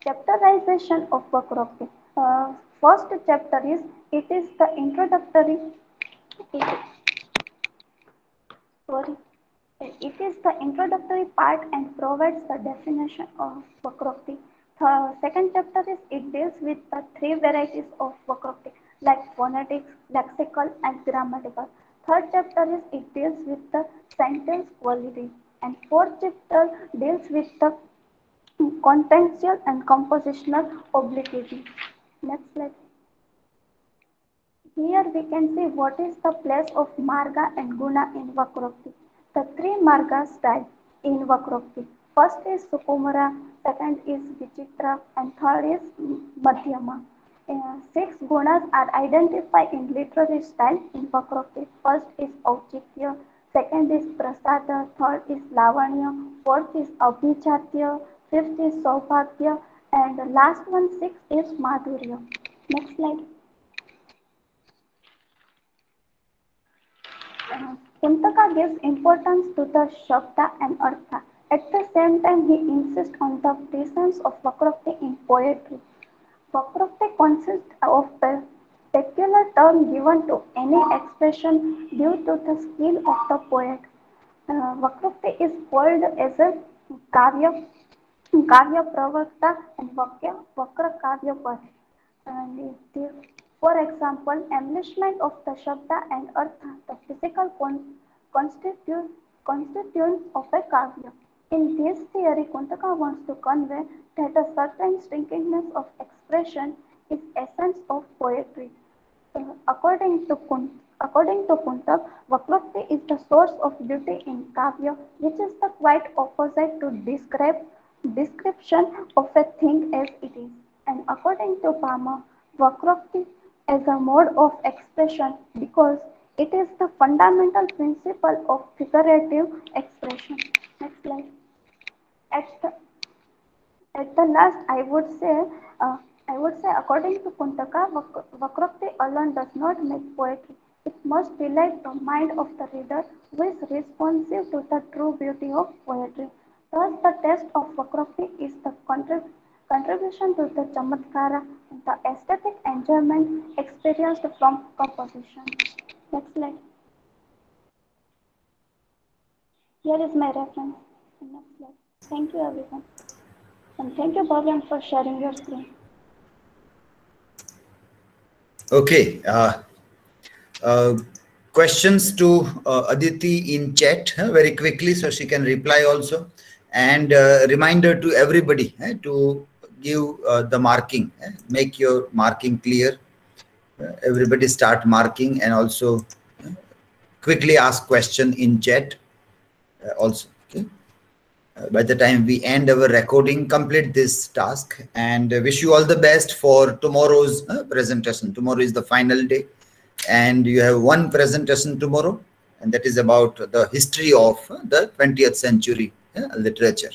Chapterization of Vakrukti. First chapter is it is the introductory. Sorry. It is the introductory part and provides the definition of Vakrukti. The second chapter is it deals with the three varieties of Vakrukti like phonetics, lexical and grammatical. Third chapter is it deals with the sentence quality and fourth chapter deals with the contextual and compositional obliquity. Next slide. Here we can see what is the place of Marga and Guna in Vakrukti. The three Marga styles in Vakrukti. First is Sukumara, second is Vichitra and third is Madhyama. Six gunas are identified in literary style in Vakrukti. First is Auchitya, second is Prasada, third is Lavanya, fourth is Abhijatya, fifth is Saubhagya and the last one, sixth is Madhurya. Next slide. Kuntaka gives importance to the Shabda and Artha. At the same time, he insists on the presence of Vakrukti in poetry. Vakrukti consists of a peculiar term given to any expression due to the skill of the poet. Vakrukti is called as a Kavya, Kavya Pravakta and Vakra Kavya Par. And for example, embellishment of the Shabda and Artha, the physical constituents of a Kavya. In this theory, Kuntaka wants to convey that a certain stinginess of expression is essence of poetry. According to Kuntak, Vakrukti is the source of beauty in Kavya, which is the quite opposite to description of a thing as it is. And according to Pama, Vakrukti is a mode of expression because it is the fundamental principle of figurative expression. Next slide. At the, at the last, I would say, according to Kuntaka, Vakrukti alone does not make poetry. It must delight the mind of the reader who is responsive to the true beauty of poetry. Thus, the test of Vakrukti is the contribution to the Chamatkara and the aesthetic enjoyment experienced from composition. Next slide. Here is my reference. Next slide. Thank you, everyone. And thank you, Bhavyan, for sharing your screen. Okay. Questions to Aditi in chat very quickly so she can reply also. And reminder to everybody to give the marking. Make your marking clear. Everybody start marking and also quickly ask question in chat also. Okay. By the time we end our recording, complete this task, and wish you all the best for tomorrow's presentation. Tomorrow is the final day, and you have one presentation tomorrow, and that is about the history of the 20th century literature.